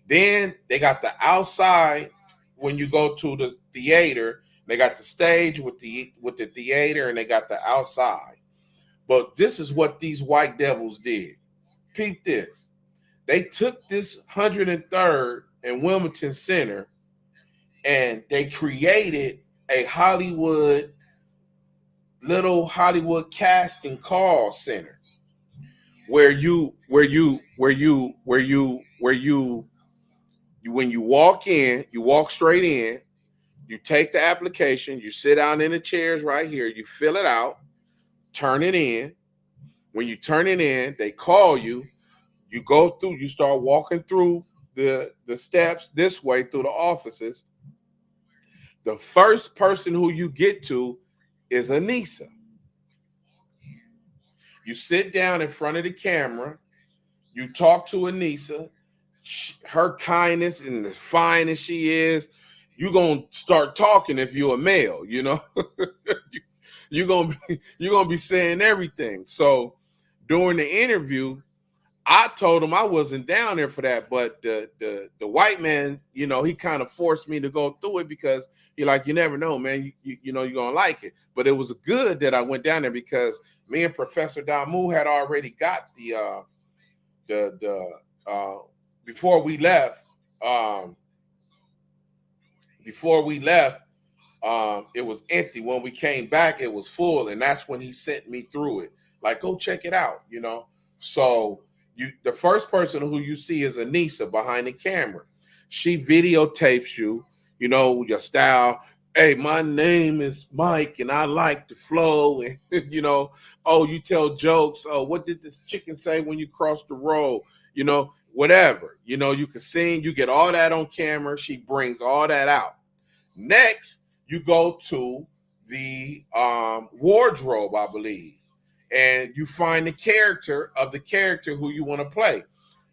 Then they got the outside when you go to the theater. They got the stage with the theater, and they got the outside. But this is what these white devils did. Peep this. They took this 103rd and Wilmington Center, and they created a little Hollywood casting call center where when you walk in, you walk straight in. You take the application, you sit down in the chairs right here, you fill it out, turn it in. When you turn it in, they call you. You go through, you start walking through the steps this way through the offices. The first person who you get to is Anissa. You sit down in front of the camera, you talk to Anissa, her kindness and as fine as she is, you're going to start talking if you're a male, you're going to be saying everything. So during the interview, I told him I wasn't down there for that, but the white man, he kind of forced me to go through it, because you never know, man, you're going to like it. But it was good that I went down there, because me and Professor Damu had already got the before we left, it was empty. When we came back, it was full, and that's when he sent me through it. Like, go check it out, So the first person who you see is Anissa behind the camera. She videotapes you, your style. Hey, my name is Mike, and I like the flow, and oh, you tell jokes. Oh, what did this chicken say when you crossed the road? Whatever. You can sing. You get all that on camera. She brings all that out. Next, you go to the wardrobe, I believe, and you find the character of the character who you want to play.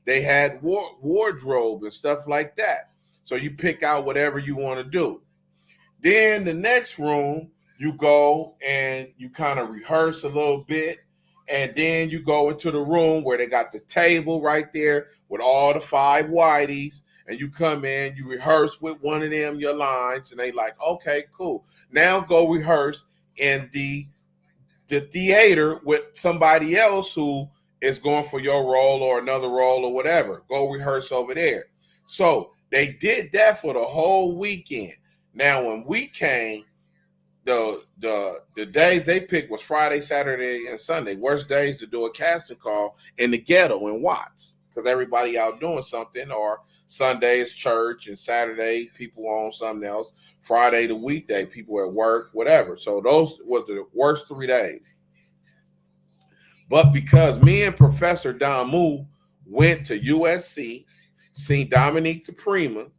They had wardrobe and stuff like that. So you pick out whatever you want to do. Then the next room, you go and you kind of rehearse a little bit. And then you go into the room where they got the table right there with all the 5 whiteys. And you come in, you rehearse with one of them your lines, and they like, okay, cool. Now go rehearse in the theater with somebody else who is going for your role or another role or whatever. Go rehearse over there. So they did that for the whole weekend. Now, when we came, the days they picked was Friday, Saturday, and Sunday. Worst days to do a casting call in the ghetto in Watts because everybody out doing something. Or Sunday is church, and Saturday people on something else. Friday the weekday people at work, whatever. So those were the worst 3 days. But because me and Professor Damu went to USC, seen Dominique DePrima,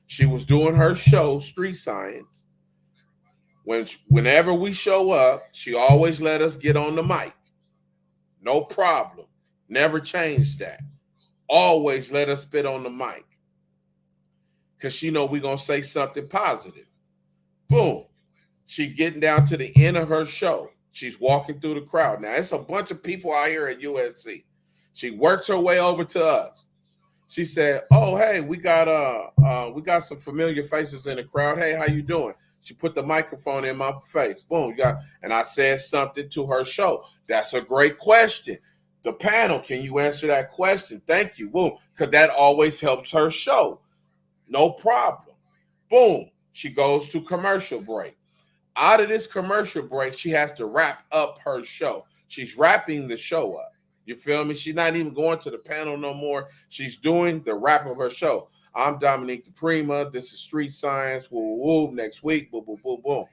she was doing her show, Street Science. Whenever we show up, she always let us get on the mic. No problem. Never changed that. Always let us spit on the mic. Because she know we're going to say something positive. Boom. She getting down to the end of her show. She's walking through the crowd. Now, it's a bunch of people out here at USC. She works her way over to us. She said, oh, hey, we got some familiar faces in the crowd. Hey, how you doing? She put the microphone in my face. Boom. And I said something to her show. That's a great question. The panel, can you answer that question? Thank you. Boom. Because that always helps her show. No problem. Boom. She goes to commercial break. Out of this commercial break, she has to wrap up her show. She's wrapping the show up. You feel me? She's not even going to the panel no more. She's doing the wrap of her show. I'm Dominique DePrima. This is Street Science. Woo, woo, woo. Next week, boom, boom, boom, boom.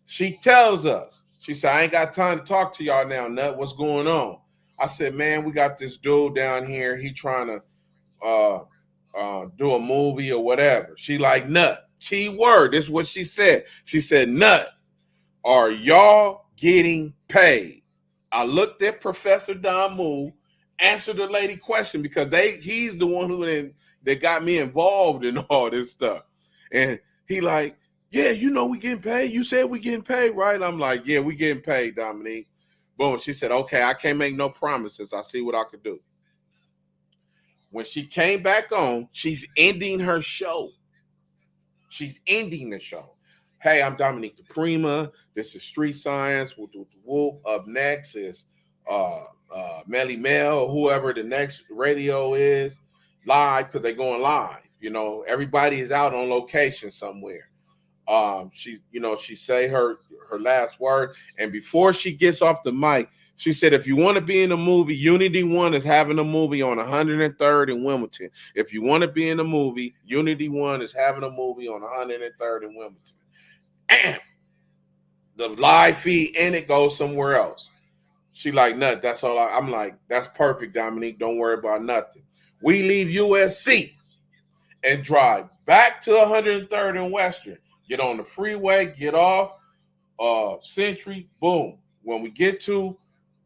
She tells us, she said, I ain't got time to talk to y'all now, Nut. What's going on? I said, man, we got this dude down here. He trying to do a movie or whatever. She like, Nut. Key word. This is what she said. She said, Nut, are y'all getting paid? I looked at Professor Damu, answered the lady question because he's the one that got me involved in all this stuff. And he like, yeah, you know we getting paid. You said we getting paid, right? I'm like, yeah, we getting paid, Dominique. Boom. She said, okay, I can't make no promises. I see what I could do. When she came back on, she's ending her show. She's ending the show. Hey, I'm Dominique DePrima. This is Street Science. Whoop. Up next is Melly Mel, or whoever the next radio is, live because they're going live. You know, everybody is out on location somewhere. She say her last word, and before she gets off the mic, she said, if you want to be in a movie, Unity One is having a movie on 103rd in Wilmington. If you want to be in a movie, Unity One is having a movie on 103rd in Wilmington. And the live feed and it goes somewhere else. She like, Nut, that's all. I'm like, that's perfect, Dominique. Don't worry about nothing. We leave USC and drive back to 103rd and Western. Get on the freeway, get off Century, boom. When we get to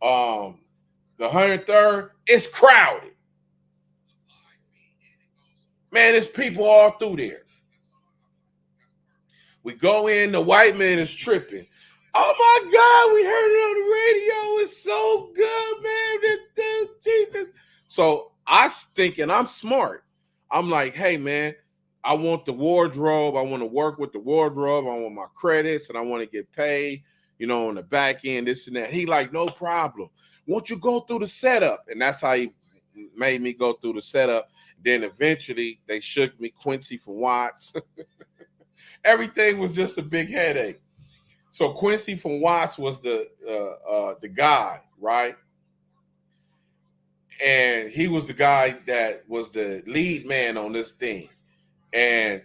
the 103rd, it's crowded. Man, there's people all through there. We go in, the white man is tripping. Oh my God, we heard it on the radio. It's so good, man. Jesus. So I thinking I'm smart. I'm like, hey, man, I want the wardrobe. I want to work with the wardrobe. I want my credits and I want to get paid, on the back end, this and that. He like, no problem. Won't you go through the setup? And that's how he made me go through the setup. Then eventually they shook me, Quincy from Watts. Everything was just a big headache. So Quincy from Watts was the guy, right? And he was the guy that was the lead man on this thing. And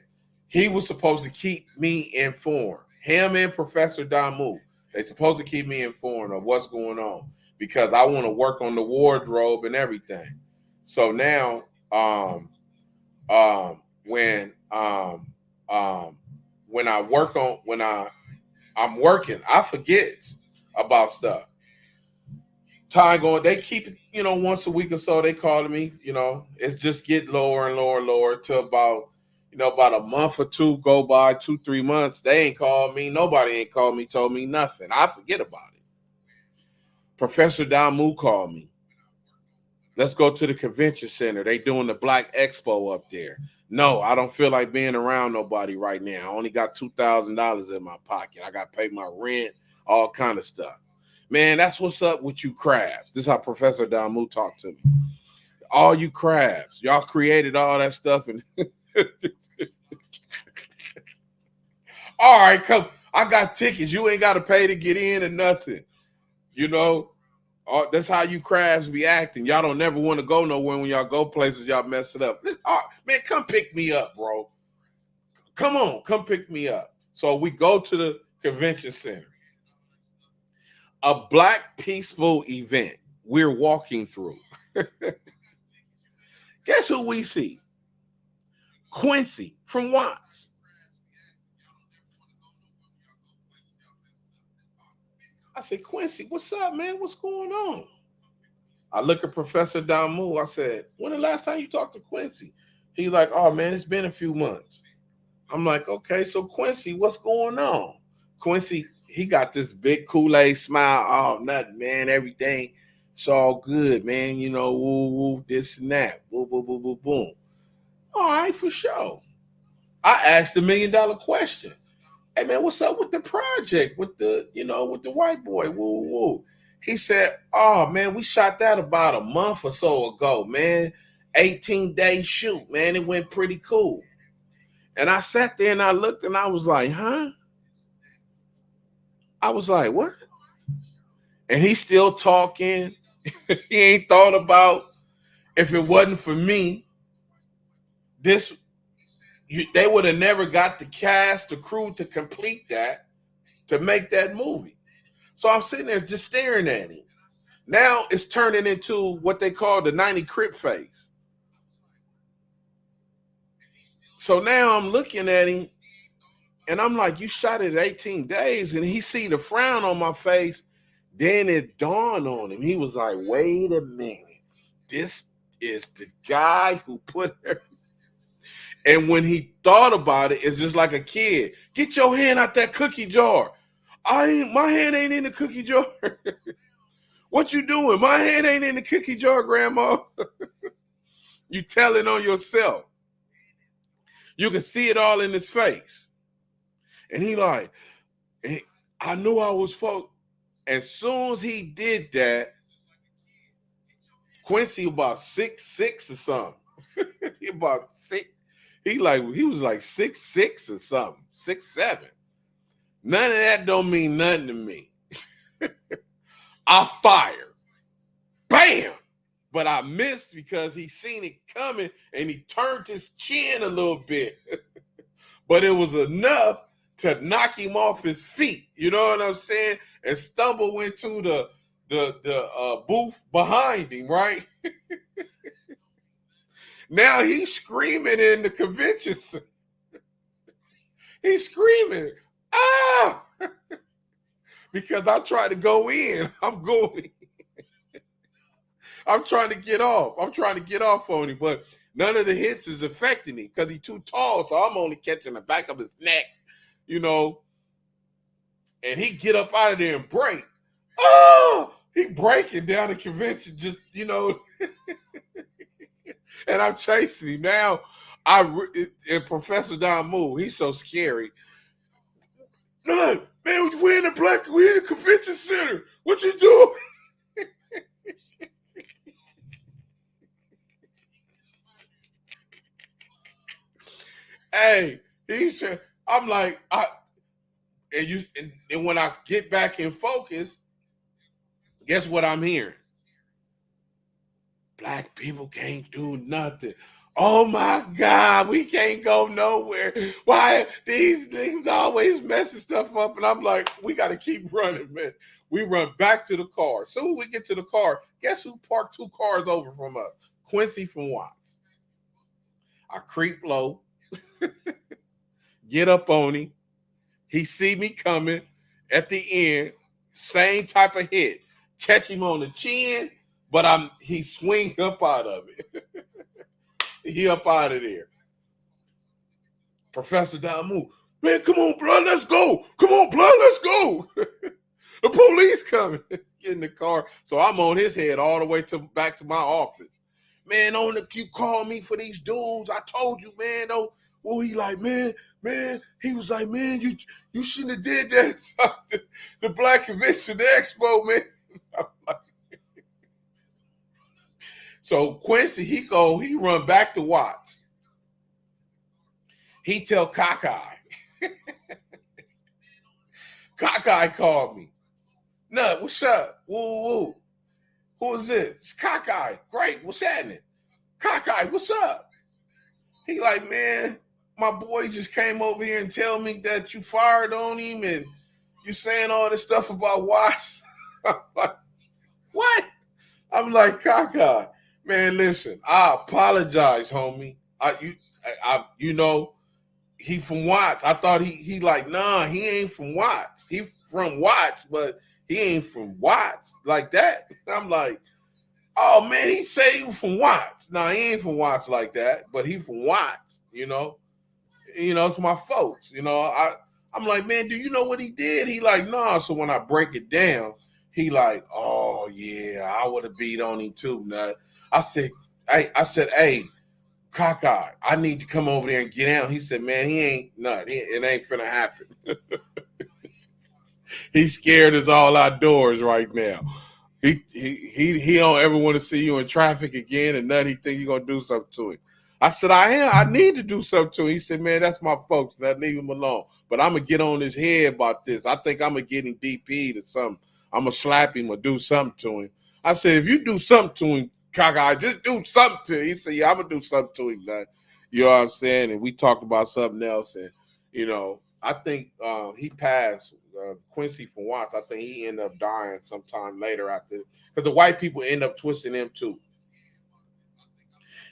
he was supposed to keep me informed. Him and Professor Damu, they supposed to keep me informed of what's going on because I want to work on the wardrobe and everything. So now, when when I'm working, I forget about stuff. Time going, they keep, once a week or so, they calling me, it's just get lower and lower and lower to about, about a month or two go by, 2-3 months. They ain't called me. Nobody ain't called me, told me nothing. I forget about it. Professor Damu called me. Let's go to the convention center. They doing the Black Expo up there. No, I don't feel like being around nobody right now. I only got $2,000 in my pocket. I got to pay my rent, all kind of stuff. Man, that's what's up with you crabs. This is how Professor Damu talked to me. All you crabs, y'all created all that stuff. And all right, come. I got tickets. You ain't got to pay to get in or nothing. That's how you crabs be acting. Y'all don't never want to go nowhere. When y'all go places, y'all mess it up. Man, come pick me up, bro. Come on, come pick me up. So we go to the convention center. A Black peaceful event we're walking through. Guess who we see? Quincy from Watts. I said, Quincy, what's up, man? What's going on? I look at Professor Damu. I said, when the last time you talked to Quincy? He's like, oh, man, it's been a few months. I'm like, okay, so Quincy, what's going on? Quincy, he got this big Kool-Aid smile. Oh, nothing, man, everything. It's all good, man. Woo, woo, this and that. Boom, boom, boom, boom, boom. All right, for sure. I asked the $1 million question. Hey, man, what's up with the project? With the white boy? Woo, woo. He said, oh, man, we shot that about a month or so ago, man. 18-day shoot, man. It went pretty cool. And I sat there and I looked and I was like, huh? I was like, what? And he's still talking. He ain't thought about, if it wasn't for me, they would have never got the cast, the crew to complete that, to make that movie. So I'm sitting there just staring at him. Now it's turning into what they call the 90 Crip phase. So now I'm looking at him and I'm like, you shot it 18 days. And he see the frown on my face. Then it dawned on him. He was like, wait a minute. This is the guy who put her. And when he thought about it, it's just like a kid. Get your hand out that cookie jar. My hand ain't in the cookie jar. What you doing? My hand ain't in the cookie jar, Grandma. You telling on yourself. You can see it all in his face. And he like, I knew I was fucked. As soon as he did that, Quincy about 6'6" or something. He about 6. He was like 6'6" or something, 6'7". None of that don't mean nothing to me. I fired. Bam! But I missed because he seen it coming and he turned his chin a little bit. But it was enough to knock him off his feet. You know what I'm saying? And stumble into the booth behind him, right? Now he's screaming in the convention center. He's screaming, ah! Because I tried to go in. I'm going. I'm trying to get off. I'm trying to get off on him, but none of the hits is affecting him because he's too tall, so I'm only catching the back of his neck, and he get up out of there and break. Oh! He breaking down the convention, just, and I'm chasing him. Now, and Professor Damu, he's so scary. No, man, we're in the convention center. What you doing? Hey, I'm like, and when I get back in focus, guess what I'm hearing? Black people can't do nothing. Oh my God, we can't go nowhere. Why these things always messing stuff up? And I'm like, we got to keep running, man. We run back to the car. Soon we get to the car. Guess who parked 2 cars over from us? Quincy from Watts. I creep low. Get up on him. He see me coming at the end, same type of hit. Catch him on the chin, but he swing up out of it. He up out of there. Professor Damu, man, come on, blood, let's go. Come on, blood, let's go. The police coming. Get in the car. So I'm on his head all the way back to my office. Man, you call me for these dudes. I told you, man. Oh, well, he like, man. He was like, man, you shouldn't have did that. The Black Convention, the Expo, man. So Quincy, he run back to Watts. He tell Cockeye. Cockeye called me. Nut, what's up? Woo. Who is this? It's Cockeye. Great, what's happening? Cockeye, what's up? He like, man, my boy just came over here and tell me that you fired on him and you saying all this stuff about Watts. I'm like, what? I'm like, Cockeye, man, listen, I apologize, homie. He from Watts. I thought he like, nah, he ain't from Watts. He from Watts, but he ain't from Watts like that. I'm like, oh man, he say he from Watts. Nah, he ain't from Watts like that, but he from Watts, it's my folks, I'm like, man, do you know what he did? He like, nah. So when I break it down, he like, oh yeah, I would have beat on him too. Nut. I said, hey, Cockeye, I need to come over there and get out. He said, man, he ain't nut. It ain't finna happen. He's scared as all outdoors right now. He don't ever want to see you in traffic again, and nut. He think you're gonna do something to him. I said, I am. I need to do something to him. He said, man, that's my folks. Now leave him alone. But I'm gonna get on his head about this. I think I'm gonna get him DP'd or something. I'm gonna slap him or do something to him. I said, if you do something to him, Cockeye, just do something to him. He said, yeah, I'm gonna do something to him, nut. You know what I'm saying? And we talked about something else, and I think he passed. Quincy from Watts, I think he ended up dying sometime later after, because the white people end up twisting him too.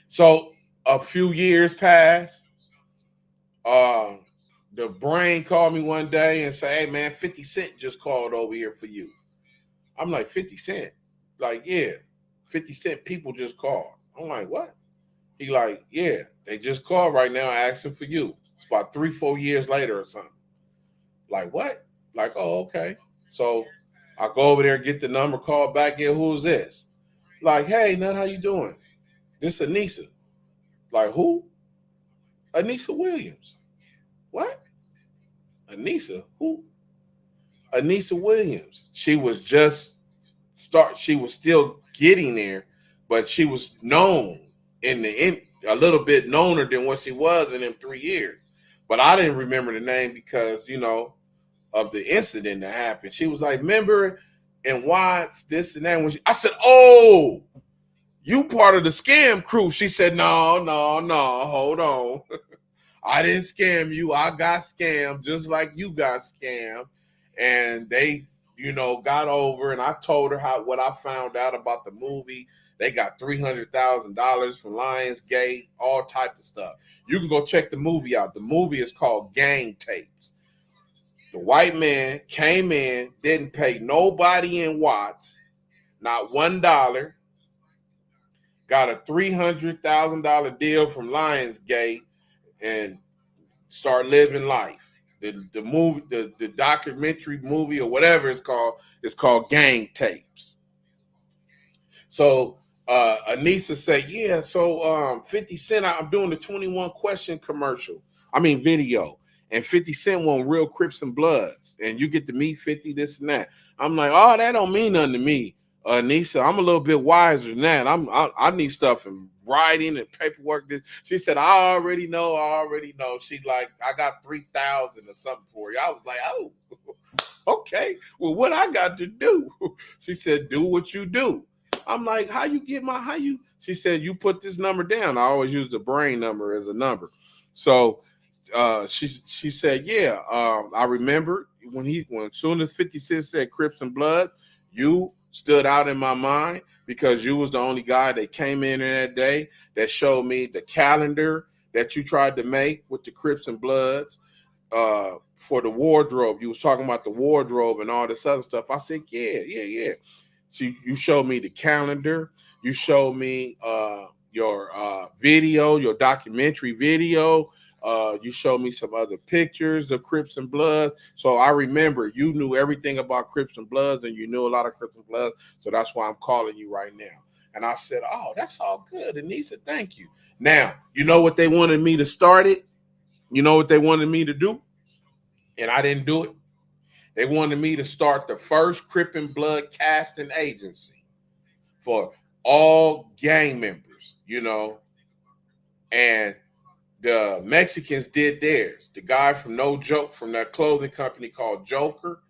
So a few years passed. The brain called me one day and said, hey man, 50 Cent just called over here for you. I'm like, 50 Cent? Like, yeah, 50 Cent people just called. I'm like, what? He like, yeah, they just called right now asking for you. It's about 3-4 years later or something. Like, what? Like, oh, okay. So I go over there, get the number, call back in. Who's this? Like, hey, Nut, how you doing? This Anissa. Like, who? Anissa Williams. What? Anissa? Who? Anissa Williams. She was she was still getting there, but she was known a little bit knowner than what she was in them 3 years. But I didn't remember the name because, of the incident that happened. She was like, remember in Watts, this and that. I said, oh, you part of the scam crew. She said, no, hold on. I didn't scam you. I got scammed just like you got scammed. And they, got over, and I told her what I found out about the movie. They got $300,000 from Lionsgate, all type of stuff. You can go check the movie out. The movie is called Gang Tapes. The white man came in, didn't pay nobody in Watts, not $1, got a $300,000 deal from Lionsgate, and start living life. The movie, the documentary movie or whatever it's called Gang Tapes. So Anissa said, yeah, so 50 Cent, I'm doing the 21 question video. And 50 Cent want real Crips and Bloods. And you get to meet 50, this and that. I'm like, oh, that don't mean nothing to me. Anissa, I'm a little bit wiser than that. I need stuff in writing and paperwork. She said, I already know. She like, I got 3,000 or something for you. I was like, oh, okay. Well, what I got to do? She said, do what you do. I'm like, She said, you put this number down. I always use the brain number as a number. So she said, yeah, I remember when as soon as 50 Cent said Crips and Bloods, you stood out in my mind because you was the only guy that came in that day that showed me the calendar that you tried to make with the Crips and Bloods. for the wardrobe. You was talking about the wardrobe and all this other stuff. I said, yeah. So you showed me the calendar. You showed me your video, your documentary video. You showed me some other pictures of Crips and Bloods. So I remember you knew everything about Crips and Bloods, and you knew a lot of Crips and Bloods. So that's why I'm calling you right now. And I said, oh, that's all good. Anissa, thank you. Now, you know what they wanted me to start it? You know what they wanted me to do? And I didn't do it. They wanted me to start the first Crip and Blood casting agency for all gang members, you know. And the Mexicans did theirs. The guy from No Joke, from that clothing company called Joker,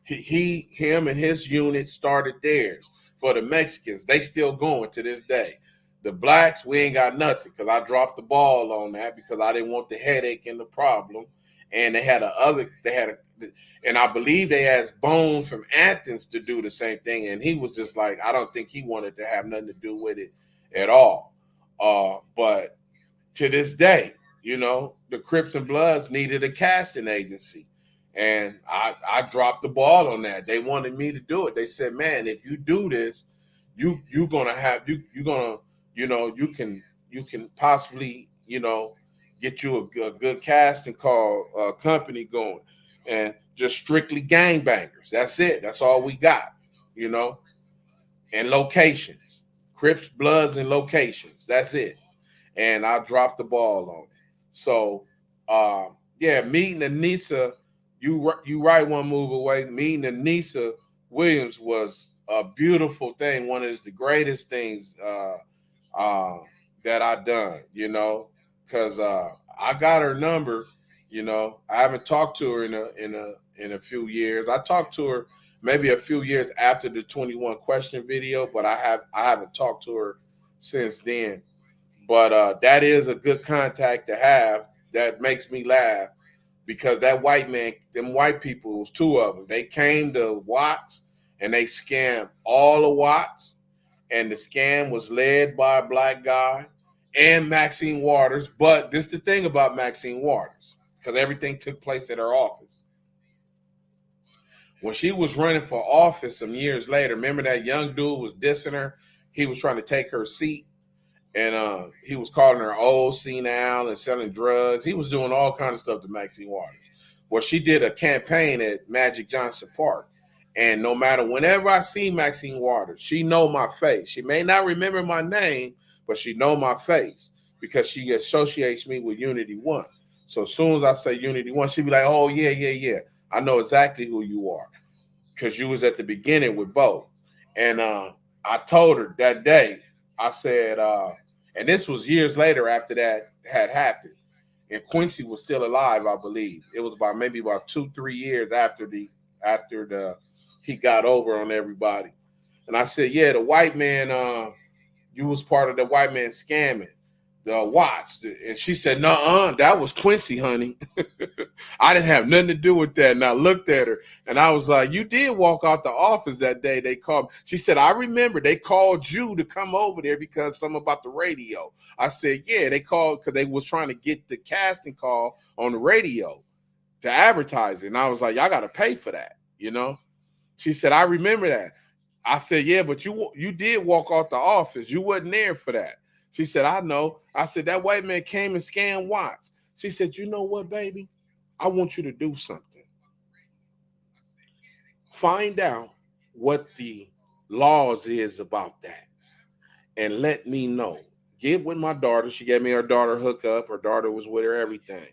him and his unit started theirs for the Mexicans. They still going to this day. The blacks, we ain't got nothing because I dropped the ball on that because I didn't want the headache and the problem. And and I believe they asked Bones from Athens to do the same thing. And he was just like, I don't think he wanted to have nothing to do with it at all. But to this day, you know, the Crips and Bloods needed a casting agency. And I dropped the ball on that. They wanted me to do it. They said, man, if you do this, you can possibly, you know, get you a good casting call company going, and just strictly gangbangers. That's it. That's all we got, you know, and locations, Crips, Bloods, and locations. That's it. And I dropped the ball on it. So, meeting Anissa, you right one move away. Meeting Anissa Williams was a beautiful thing. One of the greatest things that I done, you know, because I got her number. You know, I haven't talked to her in a few years. I talked to her maybe a few years after the 21 question video, but I haven't talked to her since then. But that is a good contact to have. That makes me laugh because that white man, them white people, it was two of them. They came to Watts and they scammed all the Watts, and the scam was led by a black guy and Maxine Waters. But this is the thing about Maxine Waters, because everything took place at her office. When she was running for office some years later, remember that young dude was dissing her? He was trying to take her seat. And he was calling her old, senile, and selling drugs. He was doing all kinds of stuff to Maxine Waters. Well, she did a campaign at Magic Johnson Park. And no matter, whenever I see Maxine Waters, she know my face. She may not remember my name, but she know my face because she associates me with Unity One. So as soon as I say Unity One, she be like, oh, yeah. I know exactly who you are because you was at the beginning with Bo. And I told her that day, I said, and this was years later after that had happened, and Quincy was still alive, I believe. It was about 2-3 years after he got over on everybody. And I said, yeah, the white man, you was part of the white man scamming the Watts. And she said, nuh-uh, that was Quincy, honey. I didn't have nothing to do with that. And I looked at her and I was like, you did walk out the office that day. They called. She said, I remember they called you to come over there because something about the radio. I said, yeah, they called because they was trying to get the casting call on the radio to advertise it. And I was like, y'all got to pay for that, you know? She said, I remember that. I said, yeah, but you did walk out the office. You wasn't there for that. She said, I know. I said, that white man came and scammed Watts. She said, you know what, baby? I want you to do something. Find out what the laws is about that and let me know. Get with my daughter. She gave me her daughter hookup. Her daughter was with her, everything.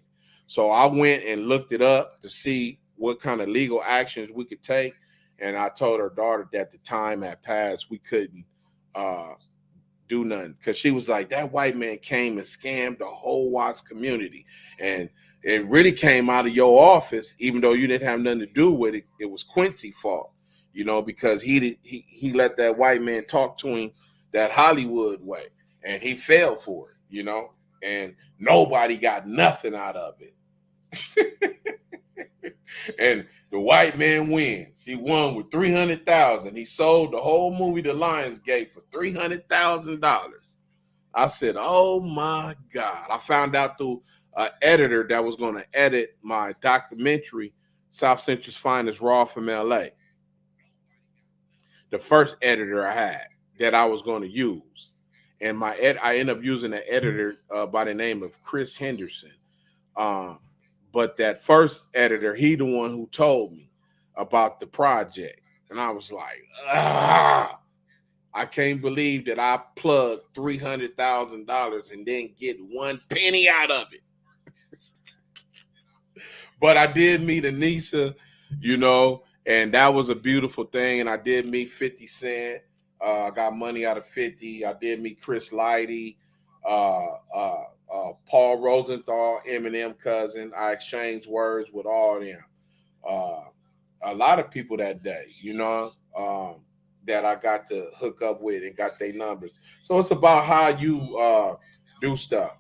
So I went and looked it up to see what kind of legal actions we could take. And I told her daughter that the time had passed. We couldn't do nothing because she was like, that white man came and scammed the whole Watts community. And it really came out of your office, even though you didn't have nothing to do with it. It was Quincy's fault, you know, because he let that white man talk to him that Hollywood way, and he fell for it, you know, and nobody got nothing out of it. And the white man wins. He won with $300,000. He sold the whole movie The Lionsgate for $300,000. I said, oh my God. I found out through an editor that was going to edit my documentary, South Central's Finest Raw from LA. The first editor I had that I was going to use. And I ended up using an editor by the name of Chris Henderson. But that first editor, he the one who told me about the project. And I was like, I can't believe that I plugged $300,000 and didn't get one penny out of it. But I did meet Anissa, and that was a beautiful thing. And I did meet 50 Cent. I got money out of 50. I did meet Chris Lighty, Paul Rosenthal, Eminem cousin. I exchanged words with all of them. A lot of people that day, that I got to hook up with and got their numbers. So it's about how you do stuff.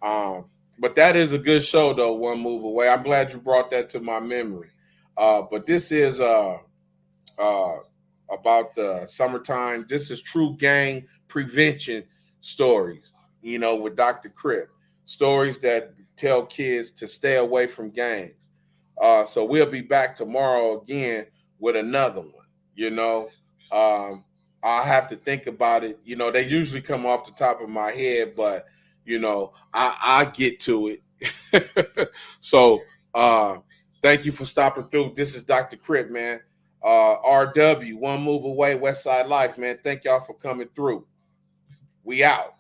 But that is a good show, though, One Move Away. I'm glad you brought that to my memory. But this is about the summertime. This is true gang prevention stories, with Dr. Crip. Stories that tell kids to stay away from gangs. So we'll be back tomorrow again with another one, I'll have to think about it. They usually come off the top of my head, but, I get to it. So thank you for stopping through. This is Dr. Crip, man. RW, One Move Away, West Side Life, man. Thank y'all for coming through. We out.